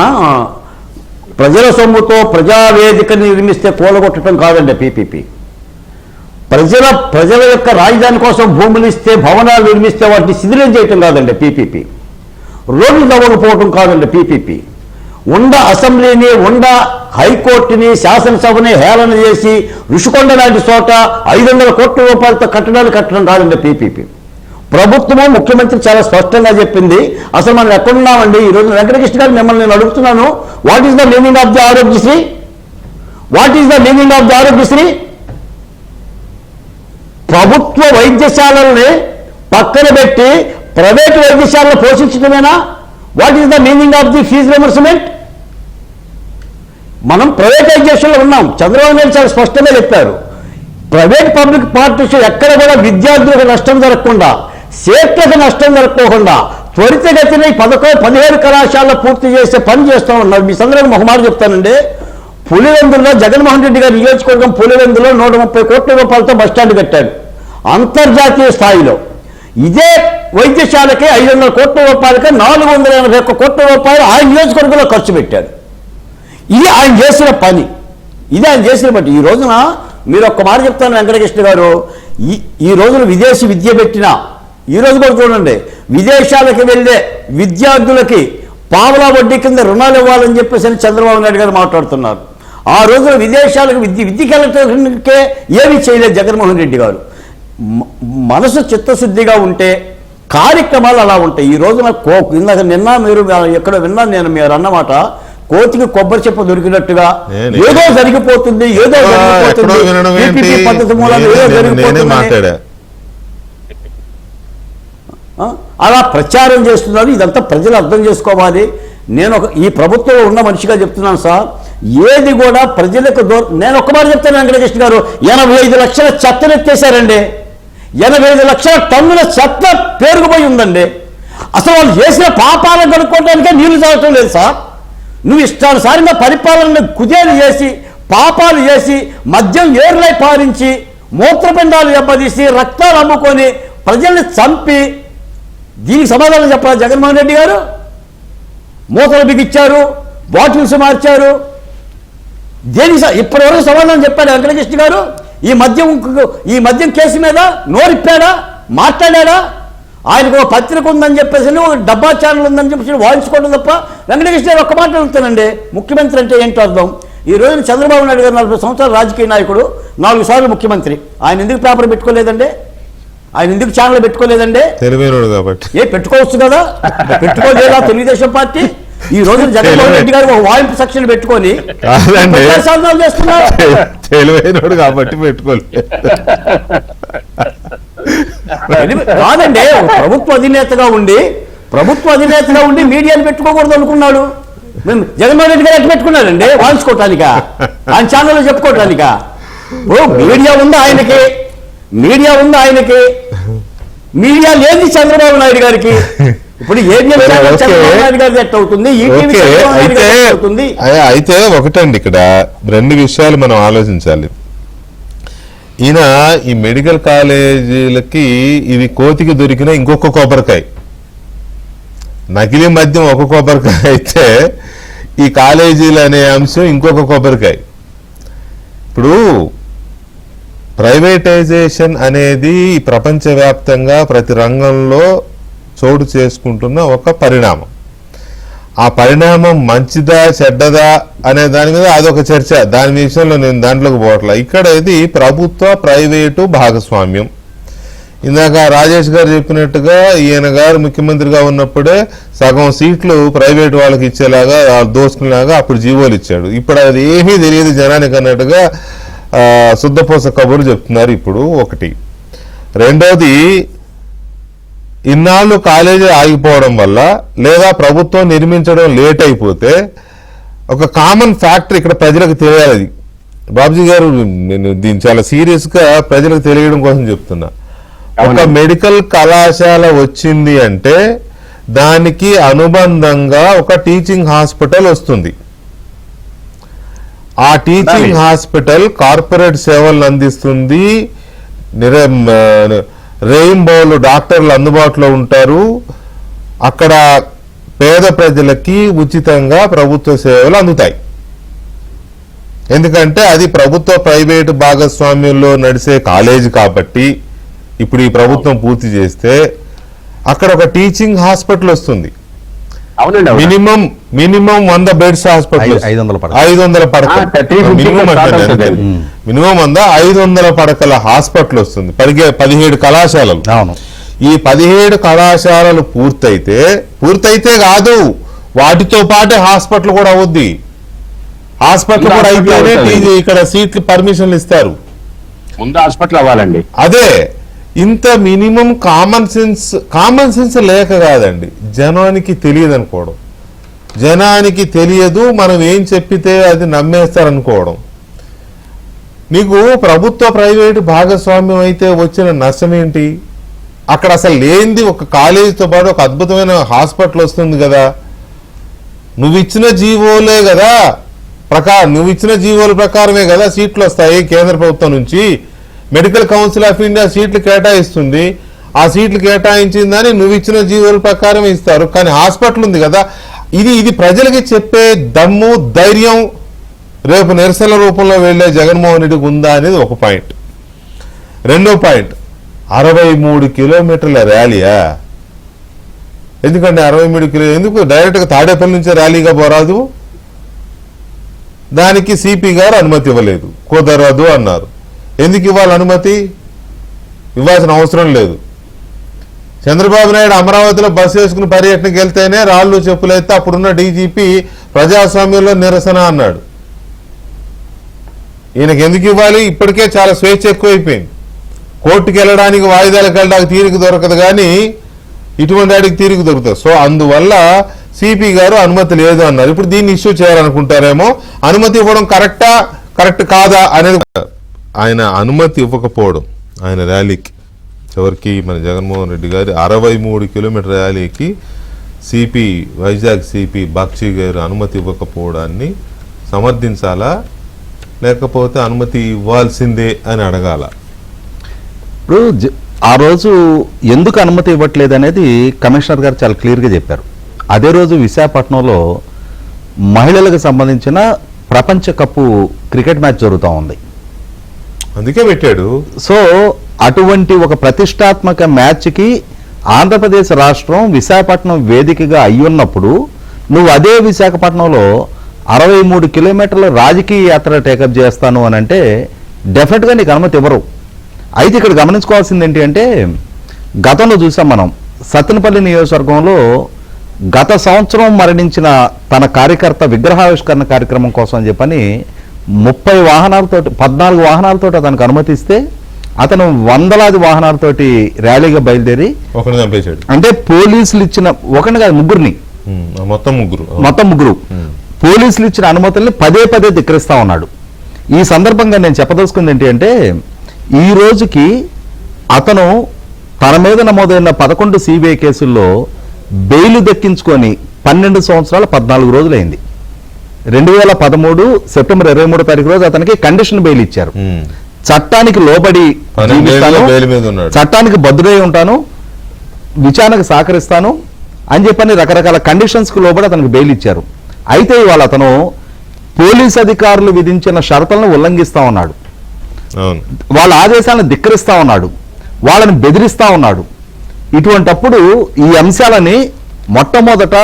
ప్రజల సొమ్ముతో ప్రజావేదికని నిర్మిస్తే కూలగొట్టడం కాదండి పీపీపీ. ప్రజల యొక్క రాజధాని కోసం భూములు ఇస్తే, భవనాలు నిర్మిస్తే వాటిని శిథిలం చేయటం కాదండి పీపీపీ. రోడ్లు తవ్వకపోవటం కాదండి పీపీపీ. ఉండ అసెంబ్లీని, ఉండ హైకోర్టుని, శాసనసభని హేళన చేసి ఋషికొండ లాంటి చోట 500 కోట్ల రూపాయలతో కట్టడాలు కట్టడం కాదండి పీపీపీ. ప్రభుత్వము, ముఖ్యమంత్రి చాలా స్పష్టంగా చెప్పింది. అసలు మనం ఎక్కడున్నామండి ఈరోజు? వెంకటకృష్ణ గారు, మిమ్మల్ని నేను అడుగుతున్నాను, what is the meaning of the Aarogyasri? What is the meaning of the Aarogyasri? ప్రభుత్వ వైద్యశాలల్ని పక్కన పెట్టి ప్రైవేట్ వైద్యశాలను పోషించడమేనా? What is the meaning of the fee reimbursement? మనం ప్రైవేటైజేషన్లో ఉన్నాం. చంద్రబాబు నాయుడు చాలా స్పష్టంగా చెప్పారు, ప్రైవేట్ పబ్లిక్ పార్ట్నర్షిప్ ఎక్కడ కూడా విద్యార్థులకు నష్టం జరగకుండా, సీట్లకు నష్టం జరగకుండా త్వరితగతిని 17 కళాశాలలో పూర్తి చేసే పని చేస్తూ ఉన్నారు. మీ సందర్భంగా ఒక మాట చెప్తానండి, పులివెందుల్లో జగన్మోహన్ రెడ్డి గారి నియోజకవర్గం పులివెందులో 130 కోట్ల రూపాయలతో బస్టాండ్ కట్టాడు అంతర్జాతీయ స్థాయిలో. ఇదే వైద్యశాలకి 500 కోట్ల రూపాయలకి 481 కోట్ల రూపాయలు ఆయన నియోజకవర్గంలో ఖర్చు పెట్టాడు. ఇది ఆయన చేసిన పని, ఇది ఆయన చేసిన పని. ఈ రోజున మీరు ఒక్క మాట చెప్తాను వెంకటకృష్ణ గారు, ఈ రోజున విదేశీ విద్య పెట్టిన ఈ రోజు కూడా చూడండి, విదేశాలకు వెళ్ళే విద్యార్థులకి పావలా వడ్డీ కింద రుణాలు ఇవ్వాలని చెప్పేసి చంద్రబాబు నాయుడు గారు మాట్లాడుతున్నారు. ఆ రోజున విదేశాలకు విద్యకే ఏమీ చేయలేదు జగన్మోహన్ రెడ్డి గారు. మనసు చిత్తశుద్ధిగా ఉంటే కార్యక్రమాలు అలా ఉంటాయి. ఈ రోజున నిన్న మీరు ఎక్కడ విన్నాను నేను మీరు అన్నమాట, కోతికి కొబ్బరి చెప్ప దొరికినట్టుగా ఏదో జరిగిపోతుంది, ఏదో జరిగిపోతుంది, పద్ధతి మూలంగా ఏదో జరిగిపోతుంది అలా ప్రచారం చేస్తున్నారు. ఇదంతా ప్రజలు అర్థం చేసుకోవాలి. నేను ఈ ప్రభుత్వంలో ఉన్న మనిషిగా చెప్తున్నాను సార్, ఏది కూడా ప్రజలకు నేను ఒక్క మాట చెప్తాను వెంకటకృష్ణ గారు, 85 లక్షల చెత్తను ఎత్తేసారండి. 85 లక్షల టన్నుల చెత్త పేరుకుపోయి ఉందండి. అసలు వాళ్ళు చేసిన పాపాలను కనుక్కోవడానికే నీళ్లు తాగటం లేదు సార్. నువ్వు ఇష్టానుసారంగా పరిపాలనను కుదేలు చేసి, పాపాలు చేసి, మద్యం ఏర్లై పారించి, మూత్రపిండాలు దెబ్బతీసి, రక్తాలు అమ్ముకొని ప్రజల్ని చంపి, దీనికి సమాధానం చెప్పాలి జగన్మోహన్ రెడ్డి గారు. మూతలు బిగించారు, బాటిల్స్ మార్చారు, దేనికి ఇప్పటివరకు సమాధానం చెప్పాడు వెంకటకృష్ణ గారు? ఈ మద్యం కేసు మీద నోరిప్పాడా, మాట్లాడా? ఆయనకు ఒక పత్రిక ఉందని చెప్పేసి, ఒక డబ్బా ఛానల్ ఉందని చెప్పేసి వాయించుకోవడం తప్ప వెంకటకృష్ణ గారు ఒక్క మాట అడుగుతానండి, ముఖ్యమంత్రి అంటే ఏంటో అర్థం? ఈ రోజున చంద్రబాబు నాయుడు గారు 40 సంవత్సరాల రాజకీయ నాయకుడు, 4 సార్లు ముఖ్యమంత్రి. ఆయన ఎందుకు పేపర్ పెట్టుకోలేదండి? ఆయన ఎందుకు ఛానల్ పెట్టుకోలేదండి? తెలివైనడు కాబట్టి. పెట్టుకోవచ్చు కదా, పెట్టుకోలేదా తెలుగుదేశం పార్టీ? ఈ రోజు జగన్మోహన్ రెడ్డి గారు ఒక వాయింపు సెక్షన్ పెట్టుకొని సాధనాలు చేస్తున్నారు. తెలివైనడు కాబట్టి పెట్టుకోలేదు కాదండి. ప్రభుత్వ అధినేతగా ఉండి మీడియాని పెట్టుకోకూడదు అనుకున్నాడు. మేము జగన్మోహన్ రెడ్డి గారు ఎట్లా పెట్టుకున్నాడండి? వాయించుకోవటానికా? ఆయన ఛానల్లో చెప్పుకోవటానికా? మీడియా ఉంది ఆయనకి, మీడియా లేదు చంద్రబాబు నాయుడు గారికి. ఇప్పుడు చంద్రబాబు నాయుడు గారి ఎట్ అవుతుంది, అయితే ఒకటండి, ఇక్కడ 2 విషయాలు మనం ఆలోచించాలి. ఈయన ఈ మెడికల్ కాలేజీలకి ఇది కోతికి దొరికిన ఇంకొక కొబ్బరికాయ, నకిలీ మద్యం ఒక కొబ్బరికాయ అయితే ఈ కాలేజీలు అనే అంశం ఇంకొక కొబ్బరికాయ. ఇప్పుడు ప్రైవేటైజేషన్ అనేది ప్రపంచవ్యాప్తంగా ప్రతి రంగంలో చోటు చేసుకుంటున్న ఒక పరిణామం. ఆ పరిణామం మంచిదా చెడ్డదా అనే దాని మీద అదొక చర్చ, దాని విషయంలో నేను దాంట్లోకి పోవట్లా. ఇక్కడ ఇది ప్రభుత్వ ప్రైవేటు భాగస్వామ్యం. ఇందాక రాజేష్ గారు చెప్పినట్టుగా ఈయన గారు ముఖ్యమంత్రిగా ఉన్నప్పుడే సగం సీట్లు ప్రైవేట్ వాళ్ళకి ఇచ్చేలాగా దోసుకునేలాగా అప్పుడు జీవోలు ఇచ్చాడు. ఇప్పుడు అది ఏమీ తెలియదు జనానికి అన్నట్టుగా శుద్ధపోస కబుర్లు చెప్తున్నారు. ఇప్పుడు ఒకటి. రెండోది, ఇన్నాళ్ళు కాలేజీ ఆగిపోవడం వల్ల లేదా ప్రభుత్వం నిర్మించడం లేట్ అయిపోతే ఒక కామన్ ఫ్యాక్టర్ ఇక్కడ ప్రజలకు తెలియాలి. బాబుజీ గారు, నేను దీన్ని చాలా సీరియస్ గా ప్రజలకు తెలియడం కోసం చెప్తున్నా. ఒక మెడికల్ కళాశాల వచ్చింది అంటే దానికి అనుబంధంగా ఒక టీచింగ్ హాస్పిటల్ వస్తుంది. ఆ టీచింగ్ హాస్పిటల్ కార్పొరేట్ సేవలను అందిస్తుంది. రెయిన్బోలు డాక్టర్లు అందుబాటులో ఉంటారు. అక్కడ పేద ప్రజలకి ఉచితంగా ప్రభుత్వ సేవలు అందుతాయి. ఎందుకంటే అది ప్రభుత్వ ప్రైవేటు భాగస్వామ్యంలో నడిచే కాలేజీ కాబట్టి ఇప్పుడు ఈ ప్రభుత్వం పూర్తి చేస్తే అక్కడ ఒక టీచింగ్ హాస్పిటల్ వస్తుంది. మినిమం 100 బెడ్స్ హాస్పిటల్, 500 పడకలు మినిమం 500 పడకల హాస్పిటల్ వస్తుంది. 17 కళాశాలలు. ఈ 17 కళాశాలలు పూర్తయితే కాదు, వాటితో పాటే హాస్పిటల్ కూడా అవుద్ది. హాస్పిటల్ కూడా అయితేనే ఇక్కడ సీట్లు పర్మిషన్లు ఇస్తారు. ముందు హాస్పిటల్ అవ్వాలండి. అదే ఇంత మినిమం కామన్ సెన్స్ లేక కాదండి, జనానికి తెలియదు అనుకోవడం. జనానికి తెలియదు, మనం ఏం చెప్పితే అది నమ్మేస్తారనుకోవడం. నీకు ప్రభుత్వ ప్రైవేటు భాగస్వామ్యం అయితే వచ్చిన నష్టం ఏంటి? అక్కడ అసలు లేనిది ఒక కాలేజీతో పాటు ఒక అద్భుతమైన హాస్పిటల్ వస్తుంది కదా. నువ్వు ఇచ్చిన జీవోలే కదా నువ్వు ఇచ్చిన జీవోల ప్రకారమే కదా సీట్లు వస్తాయి కేంద్ర ప్రభుత్వం నుంచి. మెడికల్ కౌన్సిల్ ఆఫ్ ఇండియా సీట్లు కేటాయిస్తుంది, ఆ సీట్లు కేటాయించిందని నువ్వు ఇచ్చిన జీవోల ప్రకారం ఇస్తారు. కానీ హాస్పిటల్ ఉంది కదా, ఇది ప్రజలకి చెప్పే దమ్ము ధైర్యం రేపు నిరసన రూపంలో వెళ్లే జగన్మోహన్ రెడ్డికి ఉందా అనేది ఒక పాయింట్. రెండో పాయింట్, 63 కిలోమీటర్ల ర్యాలీయా? ఎందుకంటే 63 కిలోమీటర్లు ఎందుకు డైరెక్ట్గా తాడేపల్లి నుంచే ర్యాలీగా పోరాదు? దానికి సిపి గారు అనుమతి ఇవ్వలేదు, కుదరదు అన్నారు. ఎందుకు ఇవ్వాలి అనుమతి? ఇవ్వాల్సిన అవసరం లేదు. చంద్రబాబు నాయుడు అమరావతిలో బస్సు వేసుకుని పర్యటనకి వెళ్తేనే రాళ్ళు చెప్పులైతే అప్పుడున్న డీజీపీ ప్రజాస్వామ్యంలో నిరసన అన్నాడు. ఈయనకి ఎందుకు ఇవ్వాలి? ఇప్పటికే చాలా స్వేచ్ఛ ఎక్కువైపోయింది. కోర్టుకు వెళ్ళడానికి, వాయిదాలకు వెళ్ళడానికి తీరిక దొరకదు, కానీ ఇటువంటి వాడికి తీరిక దొరుకుతుంది. సో అందువల్ల సిపి గారు అనుమతి లేదు అన్నారు. ఇప్పుడు దీన్ని ఇష్యూ చేయాలనుకుంటారేమో. అనుమతి ఇవ్వడం కరెక్ట్ కాదా అనేది. ఆయన అనుమతి ఇవ్వకపోవడం ఆయన ర్యాలీకి, చివరికి మన జగన్మోహన్ రెడ్డి గారి 63 కిలోమీటర్ ర్యాలీకి వైజాగ్ సిపి బాక్షి గారు అనుమతి ఇవ్వకపోవడాన్ని సమర్థించాలా, లేకపోతే అనుమతి ఇవ్వాల్సిందే అని అడగాల? ఇప్పుడు ఆ రోజు ఎందుకు అనుమతి ఇవ్వట్లేదు అనేది కమిషనర్ గారు చాలా క్లియర్గా చెప్పారు. అదే రోజు విశాఖపట్నంలో మహిళలకు సంబంధించిన ప్రపంచ కప్పు క్రికెట్ మ్యాచ్ జరుగుతూ ఉంది, అందుకే పెట్టాడు. సో అటువంటి ఒక ప్రతిష్టాత్మక మ్యాచ్కి ఆంధ్రప్రదేశ్ రాష్ట్రం విశాఖపట్నం వేదికగా అయ్యున్నప్పుడు నువ్వు అదే విశాఖపట్నంలో 63 కిలోమీటర్ల రాజకీయ యాత్ర టేకప్ చేస్తాను అని అంటే డెఫినెట్గా నీకు అనుమతి ఇవ్వరు. అయితే ఇక్కడ గమనించుకోవాల్సింది ఏంటి అంటే, గతంలో చూసాం మనం సత్తెనపల్లి నియోజకవర్గంలో గత సంవత్సరం మరణించిన తన కార్యకర్త విగ్రహావిష్కరణ కార్యక్రమం కోసం అని చెప్పని 30 వాహనాలతోటి 14 వాహనాలతోటి అతనికి అనుమతిస్తే అతను వందలాది వాహనాలతోటి ర్యాలీగా బయలుదేరి ఒకరిని చంపేశాడు. అంటే పోలీసులు ఇచ్చిన ఒకరిని కాదు, ముగ్గురిని, మొత్తం ముగ్గురు పోలీసులు ఇచ్చిన అనుమతుల్ని పదే ధిక్కరిస్తా ఉన్నాడు. ఈ సందర్భంగా నేను చెప్పదలుచుకుంది ఏంటి అంటే, ఈ రోజుకి అతను తన మీద నమోదైన 11 సిబిఐ కేసుల్లో బెయిల్ దక్కించుకొని 12 సంవత్సరాల 14 రోజులైంది. 2013 సెప్టెంబర్ 23 తారీఖు రోజు అతనికి కండిషన్ బెయిల్ ఇచ్చారు. చట్టానికి లోబడి చట్టానికి బద్దుడై ఉంటాను, విచారణకు సహకరిస్తాను అని చెప్పని రకరకాల కండిషన్స్ కు లోబడి అతనికి బెయిల్ ఇచ్చారు. అయితే ఇవాళ అతను పోలీస్ అధికారులు విధించిన షరతులను ఉల్లంఘిస్తా ఉన్నాడు, వాళ్ళ ఆదేశాలను ధిక్కరిస్తా ఉన్నాడు, వాళ్ళని బెదిరిస్తా ఉన్నాడు. ఇటువంటప్పుడు ఈ అంశాలని మొట్టమొదట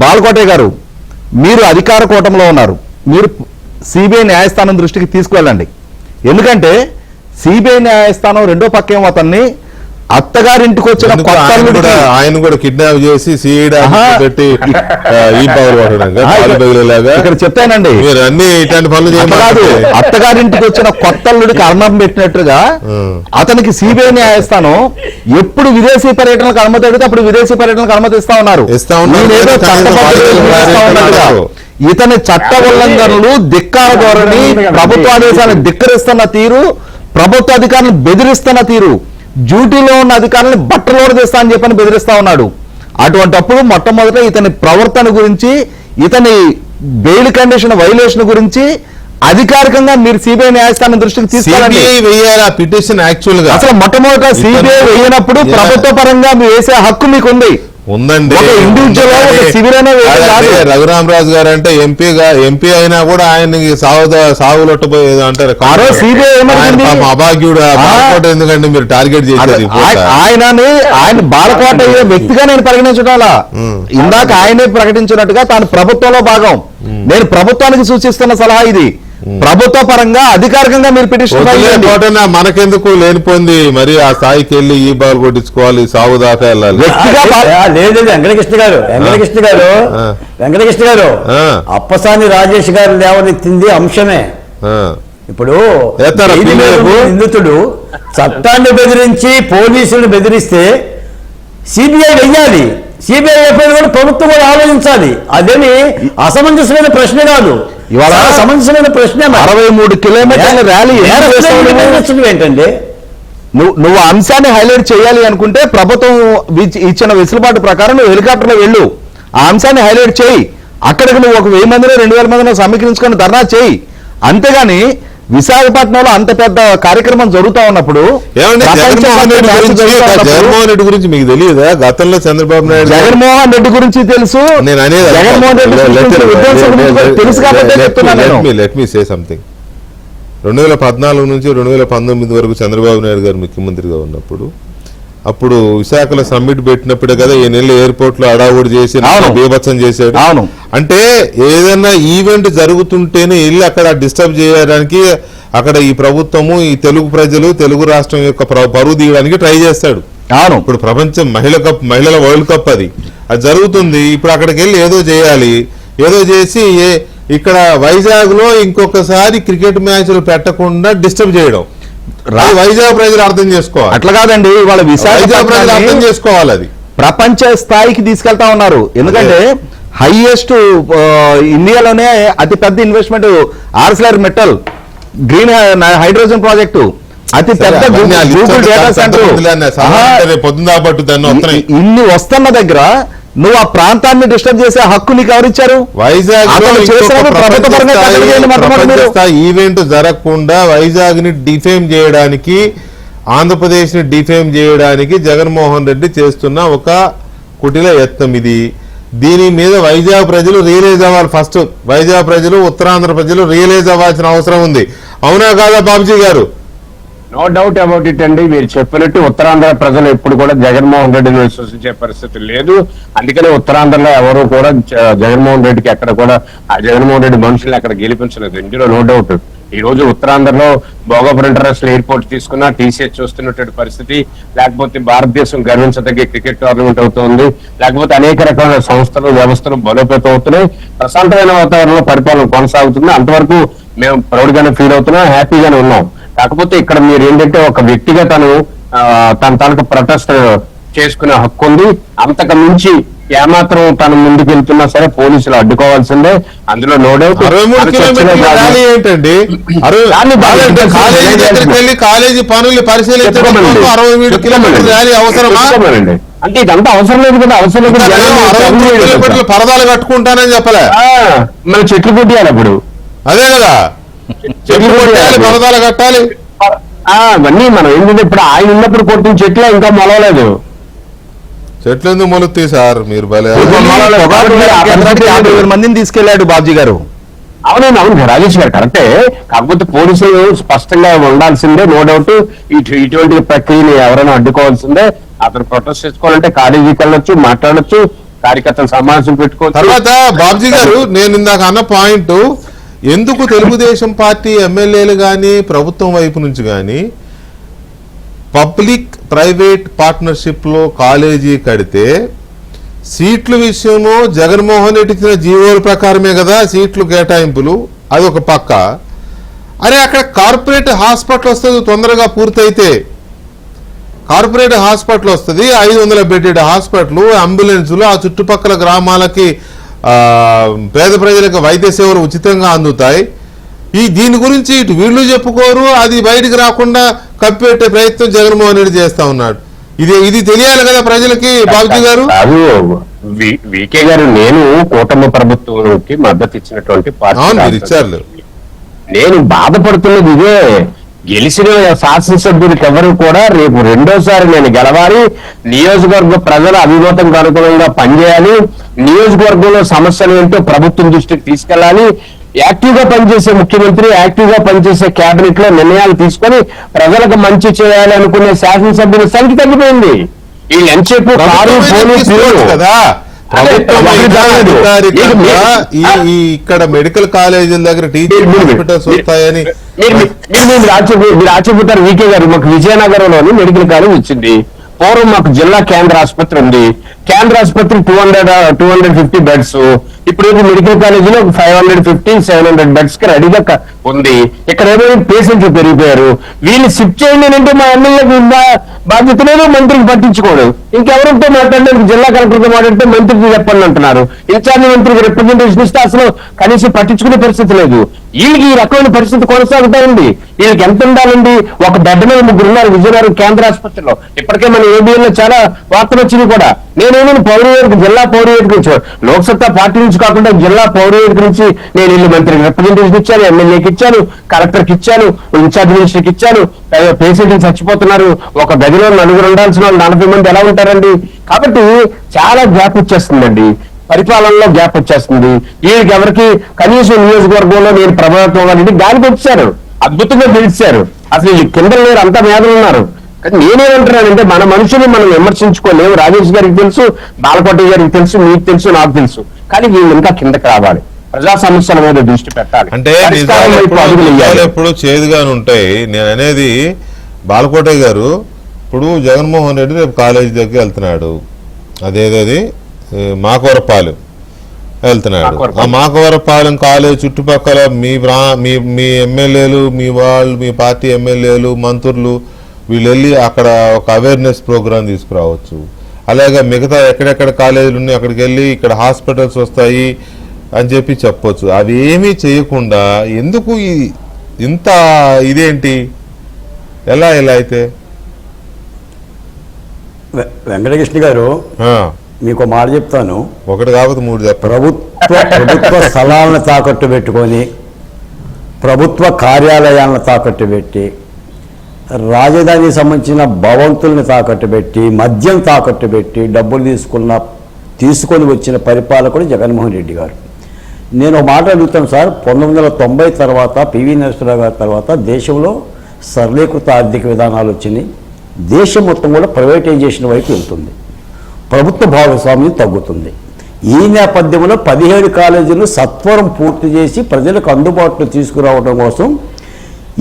బాలకోటే గారు, మీరు అధికార కూటమిలో ఉన్నారు, మీరు సిబిఐ న్యాయస్థానం దృష్టికి తీసుకువెళ్ళండి. ఎందుకంటే సిబిఐ న్యాయస్థానం రెండో పక్కేమో అతన్ని అత్తగారింటికి వచ్చిన ఆయన కూడా కిడ్నాప్ చేసి పెట్టి ఇక్కడ చెప్తానండి, అన్ని ఇట్లాంటి పనులు కాదు, అత్తగారింటికి వచ్చిన కొత్తల్లుడికి అన్నం పెట్టినట్టుగా అతనికి సిబిఐ న్యాయస్థానం ఎప్పుడు విదేశీ పర్యటనకు అనుమతి అడిగితే అప్పుడు విదేశీ పర్యటనకు అనుమతిస్తా ఉన్నారు. ఇతని చట్ట ఉల్లంఘనలు, ధిక్కార ధోరణి, ప్రభుత్వ ఆదేశాలను ధిక్కరిస్తున్న తీరు, ప్రభుత్వ అధికారులను బెదిరిస్తున్న తీరు, డ్యూటీలో ఉన్న అధికారులను బట్టలోడు తెస్తా అని చెప్పని బెదిరిస్తా ఉన్నాడు. అటువంటప్పుడు మొట్టమొదట ఇతని ప్రవర్తన గురించి, ఇతని బెయిల్ కండిషన్ వైలేషన్ గురించి అధికారికంగా మీరు సిబిఐ న్యాయస్థానం దృష్టికి తీసుకెళ్ళండి. పిటిషన్ యాక్చువల్ గా అసలు మొట్టమొదట సిబిఐ వేయనప్పుడు ప్రభుత్వ పరంగా మీరు వేసే హక్కు మీకుంది, ఉందండి. ఇండివిజువల్ రఘురామరాజు గారు అంటే ఎంపీ అయినా కూడా ఆయనకి సాగులొట్టబోయేది అంటారు. అభాగ్యుడు ఎందుకంటే మీరు టార్గెట్ చేశారు. ఆయన బాలకోట అయ్యే వ్యక్తిగా నేను పరిగణించడం, ఇందాక ఆయనే ప్రకటించినట్టుగా తాను ప్రభుత్వంలో భాగం. నేను ప్రభుత్వానికి సూచిస్తున్న సలహా ఇది. ప్రభుత్వ పరంగా అధికారికంగా మీరు పిటిషన్ మనకెందుకు లేనిపోయింది మరి ఆ స్థాయికి వెళ్ళి ఈ బాల్ కొట్టించుకోవాలి, సాగు దాకా వెళ్ళాలి. లేదు వెంకటకృష్ణ గారు అప్పసాని రాజేష్ గారు లేవనెత్తింది అంశమే. ఇప్పుడు నిందితుడు చట్టాన్ని బెదిరించి పోలీసులను బెదిరిస్తే సిబిఐ వెయ్యాలి, సిబిఐ ఎప్పుడు కూడా ప్రభుత్వం కూడా ఆలోచించాలి. అదేమి అసమంజసమైన ప్రశ్న కాదు, ఇవాళ సమంజసమైన ప్రశ్న. 63 కిలోమీటర్ల ర్యాలీ ఏంటండి? నువ్వు అంశాన్ని హైలైట్ చేయాలి అనుకుంటే ప్రభుత్వం ఇచ్చిన వెసులుబాటు ప్రకారం నువ్వు హెలికాప్టర్లో వెళ్ళు, ఆ అంశాన్ని హైలైట్ చేయి. అక్కడికి నువ్వు ఒక 1000 మందిలో 2000 మందిలో సమీకరించుకొని ధర్నా చేయి. అంతేగాని విశాఖపట్నంలో అంత పెద్ద కార్యక్రమం జరుగుతా ఉన్నప్పుడు ఏమండి జగన్మోహన్ రెడ్డి గురించి మీకు తెలియదా? గతంలో చంద్రబాబు నాయుడు జగన్మోహన్ రెడ్డి గురించి తెలుసు. నేను అనేది జగన్మోహన్ రెడ్డి తెలుసు కాబట్టి చెప్తున్నాను నేను. Let me say something. 2014 నుంచి 2019 వరకు చంద్రబాబు నాయుడు గారు ముఖ్యమంత్రిగా ఉన్నప్పుడు అప్పుడు విశాఖలో సమ్మిట్ పెట్టినప్పుడే కదా ఈ నెల ఎయిర్పోర్ట్ లో అడావుడి చేసి బీభత్సం చేశాడు. అవును. అంటే ఏదైనా ఈవెంట్ జరుగుతుంటేనే వెళ్ళి అక్కడ డిస్టర్బ్ చేయడానికి అక్కడ ఈ ప్రభుత్వము ఈ తెలుగు ప్రజలు తెలుగు రాష్ట్రం యొక్క పరువు తీయడానికి ట్రై చేస్తాడు. అవును. ఇప్పుడు ప్రపంచం మహిళల వరల్డ్ కప్ అది జరుగుతుంది. ఇప్పుడు అక్కడికి వెళ్ళి ఏదో చేయాలి, ఏదో చేసి ఇక్కడ వైజాగ్ లో ఇంకొకసారి క్రికెట్ మ్యాచ్లు పెట్టకుండా డిస్టర్బ్ చేయడం వైజాగ్ ప్రజలు అర్థం చేసుకోవాలి. అట్లా కాదండి, వాళ్ళ వైజాగ్ ప్రజలు అర్థం చేసుకోవాలి. అది ప్రపంచ స్థాయికి తీసుకెళ్తా ఉన్నారు. ఎందుకంటే హైయెస్ట్ ఇండియాలోనే అతి పెద్ద investment Arcelor metal green hydrogen project, అతి పెద్ద గూగుల్ డేటా సెంటర్ ఇన్ని వస్తున్న దగ్గర నువ్వు ఆ ప్రాంతాన్ని డిస్టర్బ్ చేసే హక్కు నీకు ఎవరిచ్చారు? వైజాగ్ ఈవెంట్ జరగకుండా వైజాగ్ ని డిఫేమ్ చేయడానికి, ఆంధ్రప్రదేశ్ ని డిఫేమ్ చేయడానికి జగన్మోహన్ రెడ్డి చేస్తున్న ఒక కుటిల యత్నం ఇది. దీని మీద వైజాగ్ ప్రజలు రియలైజ్ అవ్వాలి. ఫస్ట్ వైజాగ్ ప్రజలు, ఉత్తరాంధ్ర ప్రజలు రియలైజ్ అవ్వాల్సిన అవసరం ఉంది. అవునా కాదా బాబుజీ గారు? నో డౌట్ అబౌట్ ఇట్ అండి. మీరు చెప్పినట్టు ఉత్తరాంధ్ర ప్రజలు ఎప్పుడు కూడా జగన్మోహన్ రెడ్డిని విశ్వసించే పరిస్థితి లేదు. అందుకనే ఉత్తరాంధ్రలో ఎవరు కూడా జగన్మోహన్ రెడ్డికి ఎక్కడ కూడా ఆ జగన్మోహన్ రెడ్డి మనుషుల్ని అక్కడ గెలిపించలేదు. ఇందులో నో డౌట్. ఈ రోజు ఉత్తరాంధ్రలో భోగాపురం ఇంటర్నేషనల్ ఎయిర్పోర్ట్ తీసుకున్నా టీసీఎస్ చూస్తున్నటువంటి పరిస్థితి, లేకపోతే భారతదేశం గర్వించదగ్గ క్రికెట్ టోర్నమెంట్ అవుతుంది, లేకపోతే అనేక రకాల సంస్థలు వ్యవస్థలు బలోపేతం అవుతున్నాయి. ప్రశాంతమైన వాతావరణంలో పరిపాలన కొనసాగుతుంది. అంతవరకు మేము ప్రౌడ్ గానే ఫీల్ అవుతున్నాం, హ్యాపీగానే ఉన్నాం. కాకపోతే ఇక్కడ మీరు ఏంటంటే ఒక వ్యక్తిగా తన తనకు ప్రొటెస్ట్ చేసుకునే హక్కు ఉంది. అంతకు మించి ఏమాత్రం తను ముందుకు వెళ్తున్నా సరే పోలీసులు అడ్డుకోవాల్సిందే. అందులో నో డౌట్. కాలేజీ పనులు పరిశీలించడానికి అవసరమా? అంటే ఇదంతా అవసరం లేదు కదా. అవసరం లేదు. పరదాలు కట్టుకుంటానని చెప్పలే, మన చెట్లు కొట్టియాలి అప్పుడు. అదే కదా, చెట్లు కొట్టాలి, పరదాలు కట్టాలి. అవన్నీ మనం ఏంటంటే ఇప్పుడు ఆయన ఉన్నప్పుడు కొట్టిన చెట్లు ఇంకా మొలవలేదు. చెట్లు ఎందుకు మొలుస్తాయి సార్? మీరు మందిని తీసుకెళ్లాడు బాబ్జీ గారు. అవునండి, అవును రాజేష్ గారు కరెక్టే. కాకపోతే పోలీసులు స్పష్టంగా ఉండాల్సిందే, నో డౌట్. ఇటువంటి ప్రక్రియని ఎవరైనా అడ్డుకోవాల్సిందే. అతను ప్రొటెస్ట్ చేసుకోవాలంటే కాలేజీకి వెళ్ళొచ్చు, మాట్లాడొచ్చు, కార్యకర్తలు సమావేశం పెట్టుకోవచ్చు. తర్వాత బాబ్జీ గారు, నేను ఇందాక అన్న పాయింట్, ఎందుకు తెలుగుదేశం పార్టీ ఎమ్మెల్యేలు కానీ ప్రభుత్వం వైపు నుంచి కానీ పబ్లిక్ ప్రైవేట్ పార్ట్నర్షిప్ లో కాలేజీ కడితే సీట్ల విషయము జగన్మోహన్ రెడ్డి ఇచ్చిన జీవోల ప్రకారమే కదా సీట్లు కేటాయింపులు, అది ఒక పక్క. అరే అక్కడ కార్పొరేట్ హాస్పిటల్ వస్తుంది, తొందరగా పూర్తయితే కార్పొరేట్ హాస్పిటల్ వస్తుంది, 500 బెడెడ్ హాస్పిటల్, అంబులెన్సులు, ఆ చుట్టుపక్కల గ్రామాలకి పేద ప్రజలకు వైద్య సేవలు ఉచితంగా అందుతాయి. దీని గురించి ఇటు వీళ్ళు చెప్పుకోరు, అది బయటికి రాకుండా కప్పెట్టే ప్రయత్నం జగన్మోహన్ రెడ్డి చేస్తా ఉన్నాడు. ఇది తెలియాలి కదా ప్రజలకి. బాబుజీ గారు, వికే గారు, నేను కూటమి ప్రభుత్వానికి మద్దతు ఇచ్చినటువంటి పార్టీ. నేను బాధపడుతున్నది ఇదే, గెలిచిన శాసనసభ్యులకు ఎవరు కూడా రేపు రెండోసారి నేను గెలవాలి, నియోజకవర్గ ప్రజల అభిమతానికి అనుగుణంగా పనిచేయాలి, నియోజకవర్గంలో సమస్యలు ఏంటో ప్రభుత్వం దృష్టికి తీసుకెళ్లాలి, యాక్టివ్ గా పనిచేసే ముఖ్యమంత్రి, యాక్టివ్ గా పనిచేసే కేబినెట్ లో నిర్ణయాలు తీసుకొని ప్రజలకు మంచి చేయాలి అనుకునే శాసనసభ్యుల సంఖ్య తగ్గిపోయింది. వీళ్ళు ఎంతసేపు కదా ఇక్కడ మెడికల్ కాలేజీల దగ్గర టీచింగ్ హాస్పిటల్స్ వస్తాయని మీరు ఆశ్చర్యపోతారు. వికే గారు, మాకు విజయనగరంలోని మెడికల్ కాలేజ్ వచ్చింది. పూర్వం మాకు జిల్లా కేంద్ర ఆసుపత్రి ఉంది. కేంద్ర ఆసుపత్రి 250 బెడ్స్. ఇప్పుడు మెడికల్ కాలేజీలో 550-700 బెడ్స్ కి రెడీగా ఉంది. ఇక్కడ ఏమైనా పేషెంట్లు పెరిగిపోయారు. వీళ్ళు షిఫ్ట్ చేయండి అంటే మా ఎమ్మెల్యేకి బాధ్యత లేదు, మంత్రికి పట్టించుకోడు. ఇంకెవరితో మాట్లాడలేదు, జిల్లా కలెక్టర్తో మాట్లాడితే మంత్రికి చెప్పండి అంటున్నారు. ఇన్ఛార్జ్ మంత్రికి రిప్రజెంటేషన్ ఇస్తే అసలు కనీసం పట్టించుకునే పరిస్థితి లేదు. వీళ్ళకి ఈ రకమైన పరిస్థితి కొనసాగుతా ఉంది. వీళ్ళకి ఎంత ఉండాలండి? ఒక బెడ్ మీద 3 ఉన్నారు విజయనగరం కేంద్ర ఆసుపత్రిలో. ఇప్పటికే మన ఏబిఎన్ లో చాలా వార్తలు వచ్చినాయి కూడా. నేనేమో జిల్లా పౌరు లోక్సత్తా పార్టీ నుంచి కాకుండా జిల్లా పౌరవేదిక నుంచి నేను ఇల్లు మంత్రికి రిప్రజెంటేషన్ ఇచ్చాను, ఎమ్మెల్యేకి ఇచ్చాను, కలెక్టర్కి ఇచ్చాను, ఇన్ఛార్జ్ మినిస్టర్కి ఇచ్చాను. పేషెంట్లు చచ్చిపోతున్నారు, ఒక గదిలో 4 ఉండాల్సిన వాళ్ళు 40 మంది ఎలా ఉంటారండి? కాబట్టి చాలా గ్యాప్ వచ్చేస్తుందండి, పరిపాలనలో గ్యాప్ వచ్చేస్తుంది. వీళ్ళకి ఎవరికి కనీసం నియోజకవర్గంలో నేను ప్రభావితం అవ్వాలంటే గాలికి వచ్చారు, అద్భుతంగా గెలిచారు. అసలు ఈ కింద లేరు, అంతా మేధలు ఉన్నారు. కానీ నేనేమంటున్నానంటే మన మనుషులు మనం విమర్శించుకోలేము. రాజేష్ గారికి తెలుసు, బాలకోట గారికి తెలుసు, మీకు తెలుసు, నాకు తెలుసు. కానీ వీళ్ళు ఇంకా కిందకి రావాలి, ప్రజా సమస్యల మీద దృష్టి పెట్టాలి. అంటే నిజాలు ఎప్పుడు చేదుగానే ఉంటాయి. నేను అనేది బాలకోటయ్య గారు, ఇప్పుడు జగన్మోహన్ రెడ్డి రేపు కాలేజీ దగ్గరికి వెళ్తున్నాడు, అదేదది మాకవరపాలెం వెళ్తున్నాడు. ఆ మాకవరపాలెం కాలేజ్ చుట్టుపక్కల మీ ఎమ్మెల్యేలు, మీ వాళ్ళు, మీ పార్టీ ఎమ్మెల్యేలు, మంత్రులు వీళ్ళు వెళ్ళి అక్కడ ఒక అవేర్నెస్ ప్రోగ్రాం తీసుకురావచ్చు. అలాగే మిగతా ఎక్కడెక్కడ కాలేజీలు ఉన్నాయి అక్కడికి వెళ్ళి ఇక్కడ హాస్పిటల్స్ వస్తాయి అని చెప్పి చెప్పొచ్చు. అవి ఏమీ చేయకుండా ఎందుకు ఇంత ఇదేంటి? ఎలా అయితే వెంకటకృష్ణ గారు మీకు మాట చెప్తాను, ఒకటి కాకపోతే 3 చెప్పారు. ప్రభుత్వ స్థలాలను తాకట్టు పెట్టుకొని, ప్రభుత్వ కార్యాలయాలను తాకట్టు పెట్టి, రాజధానికి సంబంధించిన భవంతుల్ని తాకట్టు పెట్టి, మద్యం తాకట్టు పెట్టి డబ్బులు తీసుకొని వచ్చిన పరిపాలకుడు జగన్మోహన్ రెడ్డి గారు. నేను మాట అడుగుతాను సార్, 1990 తర్వాత పివి నరసింహరావు గారి తర్వాత దేశంలో సరళీకృత ఆర్థిక విధానాలు వచ్చినాయి. దేశం మొత్తం కూడా ప్రైవేటైజేషన్ వైపు వెళ్తుంది, ప్రభుత్వ భాగస్వామ్యం తగ్గుతుంది. ఈ నేపథ్యంలో 17 కాలేజీలు సత్వరం పూర్తి చేసి ప్రజలకు అందుబాటులో తీసుకురావడం కోసం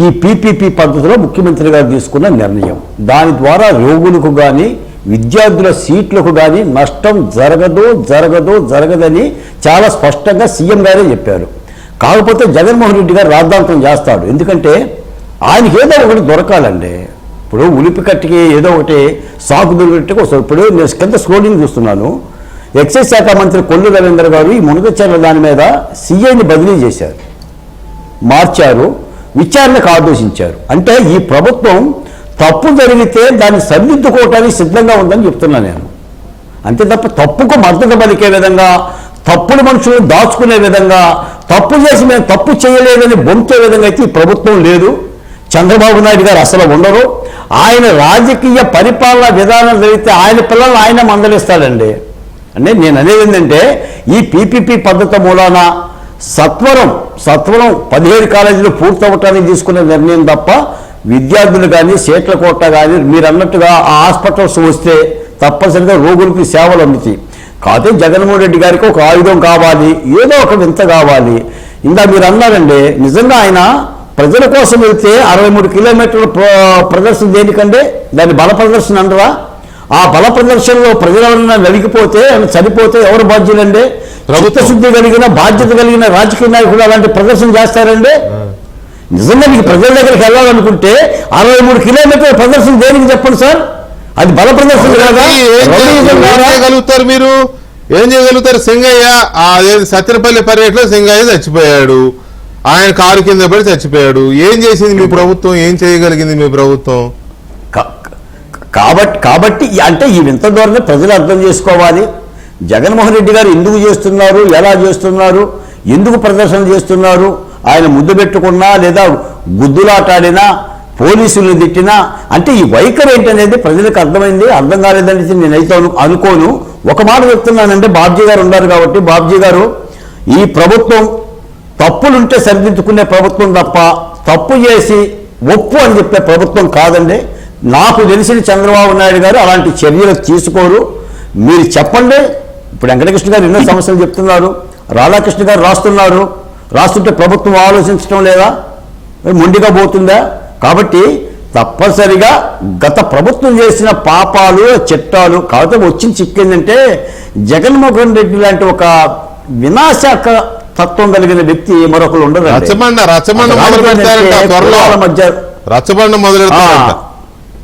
ఈ పీపీపీ పద్ధతిలో ముఖ్యమంత్రి గారు తీసుకున్న నిర్ణయం. దాని ద్వారా రోగులకు కానీ విద్యార్థుల సీట్లకు కానీ నష్టం జరగదని చాలా స్పష్టంగా సీఎం గారే చెప్పారు. కాకపోతే జగన్మోహన్ రెడ్డి గారు రాద్ధాంతం చేస్తాడు, ఎందుకంటే ఆయనకి ఏదో ఒకటి దొరకాలండి. ఇప్పుడు ఉలిపి కట్టికి ఏదో ఒకటి సాకు దొరికినట్టుగా వస్తుంది. ఇప్పుడు నేను కింద స్క్రోలింగ్ చూస్తున్నాను, ఎక్సైజ్ శాఖ మంత్రి కొల్లు రవీంద్ర గారు ఈ మునగచర్ల దాని మీద సీఐని బదిలీ చేశారు, మార్చారు, విచారణకు ఆదేశించారు. అంటే ఈ ప్రభుత్వం తప్పు జరిగితే దాన్ని సరిదిద్దుకోవటానికి సిద్ధంగా ఉందని చెప్తున్నాను నేను. అంతే తప్ప తప్పుకు మద్దతు పలికే విధంగా, తప్పుడు మనుషులను దాచుకునే విధంగా, తప్పు చేసి మేము తప్పు చేయలేదని బొంకే విధంగా అయితే ఈ ప్రభుత్వం లేదు. చంద్రబాబు నాయుడు గారు అసలు ఉండరు. ఆయన రాజకీయ పరిపాలన విధానం జరిగితే ఆయన పిల్లలు ఆయన మందలిస్తాడండి. అంటే నేను అనేది ఏంటంటే ఈ పీపీపీ పద్ధతి మూలాన సత్వరం 17 కాలేజీలు పూర్తవటానికి తీసుకునే నిర్ణయం తప్ప విద్యార్థులు కానీ సీట్ల కోట కానీ మీరు అన్నట్టుగా ఆ హాస్పిటల్స్ వస్తే తప్పనిసరిగా రోగులకి సేవలు అందుతాయి. కాకపోతే జగన్మోహన్ రెడ్డి గారికి ఒక ఆయుధం కావాలి, ఏదో ఒక వింత కావాలి. ఇంకా మీరు అన్నారండి, నిజంగా ఆయన ప్రజల కోసం వెళ్తే 63 కిలోమీటర్ల ప్రదర్శన దేనికంటే దాన్ని బల ప్రదర్శన అంటారా? ఆ బల ప్రదర్శనలో ప్రజలెవరైనా నలిగిపోతే చనిపోతే ఎవరు బాధ్యులండి? ప్రభుత్వశుద్ధి కలిగిన బాధ్యత కలిగిన రాజకీయ నాయకులు అలాంటి ప్రదర్శన చేస్తారండి? నిజంగా మీకు ప్రజల దగ్గరికి వెళ్ళాలనుకుంటే 63 కిలోమీటర్ల ప్రదర్శన దేనికి చెప్పండి సార్? అది బల ప్రదర్శన కాదా? చేయగలుగుతారు మీరు, ఏం చేయగలుగుతారు? సింగయ్య సత్యనపల్లి పర్యటనలో సింగయ్య చచ్చిపోయాడు, ఆయన కారు కింద పడి చచ్చిపోయాడు. ఏం చేసింది మీ ప్రభుత్వం? ఏం చేయగలిగింది మీ ప్రభుత్వం? కాబట్టి అంటే ఈ వింత ధోరణి ప్రజలు అర్థం చేసుకోవాలి. జగన్మోహన్ రెడ్డి గారు ఎందుకు చేస్తున్నారు, ఎలా చేస్తున్నారు, ఎందుకు ప్రదర్శన చేస్తున్నారు, ఆయన ముద్దు పెట్టుకున్నా లేదా గుద్దులాటాడినా పోలీసులు తిట్టినా అంటే ఈ వైఖరి ఏంటనేది ప్రజలకు అర్థమైంది. అర్థం కాలేదంటే నేనైతే అనుకోను. ఒక మాట చెప్తున్నానంటే బాబ్జీ గారు ఉన్నారు కాబట్టి, బాబ్జీ గారు ఈ ప్రభుత్వం తప్పులుంటే సరిదిద్దుకునే ప్రభుత్వం తప్ప తప్పు చేసి ఒప్పు అని చెప్పే ప్రభుత్వం కాదండి. నాకు తెలిసిన చంద్రబాబు నాయుడు గారు అలాంటి చర్యలు తీసుకోరు. మీరు చెప్పండి. ఇప్పుడు వెంకటకృష్ణ గారు ఎన్నో సమస్యలు చెప్తున్నారు, రాధాకృష్ణ గారు రాస్తుంటే ప్రభుత్వం ఆలోచించడం లేదా? మొండిగా పోతుందా? కాబట్టి తప్పనిసరిగా గత ప్రభుత్వం చేసిన పాపాలు చట్టాలు కాకపోతే వచ్చిన చిక్కిందంటే జగన్మోహన్ రెడ్డి లాంటి ఒక వినాశక తత్వం కలిగిన వ్యక్తి మరొకరు ఉండరు.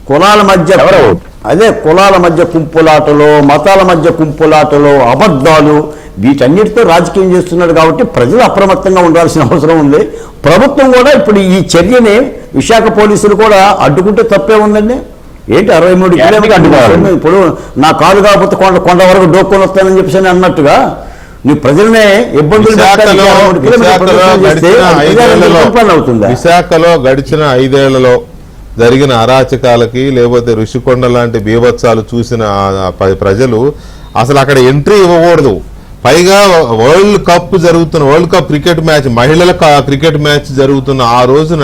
కులాల మధ్య కులాల మధ్య కుంపులాటలు, మతాల మధ్య కుంపులాటలు, అబద్ధాలు వీటన్నిటితో రాజకీయం చేస్తున్నాడు. కాబట్టి ప్రజలు అప్రమత్తంగా ఉండాల్సిన అవసరం ఉంది. ప్రభుత్వం కూడా ఇప్పుడు ఈ చర్యని విశాఖ పోలీసులు కూడా అడ్డుకుంటే తప్పే ఉందండి. ఏంటి 63 కిలోమీటర్లు ఇప్పుడు నా కాలు కాకపోతే కొండ వరకు డోక్కొని వస్తానని చెప్పేసి అన్నట్టుగా నువ్వు ప్రజలనే ఇబ్బందులు పెట్టడానికి 3 కిలోమీటర్లు చేస్తే ప్రజలకు పరిపాలన అవుతుందా? విశాఖలో గడిచిన 5 ఏళ్లలో జరిగిన అరాచకాలకి లేకపోతే ఋషికొండ లాంటి బీభత్సాలు చూసిన ప్రజలు అసలు అక్కడ ఎంట్రీ ఇవ్వకూడదు. పైగా వరల్డ్ కప్ క్రికెట్ మ్యాచ్, మహిళల క్రికెట్ మ్యాచ్ జరుగుతున్న ఆ రోజున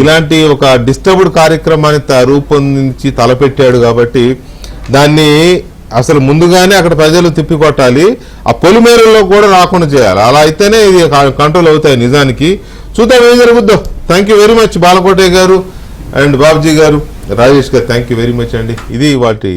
ఇలాంటి ఒక డిస్టర్బ్డ్ కార్యక్రమాన్ని రూపొందించి తలపెట్టాడు. కాబట్టి దాన్ని అసలు ముందుగానే అక్కడ ప్రజలు తిప్పికొట్టాలి, ఆ పొలిమేరల్లో కూడా రాకుండా చేయాలి. అలా అయితేనే ఇది కంట్రోల్ అవుతాయి. నిజానికి చూద్దాం ఏం జరుగుద్దో. Thank you very much Balakotaiah గారు అండ్ బాబ్జీ గారు, రాజేష్ గారు, థ్యాంక్ యూ వెరీ మచ్ అండి. ఇది వాటి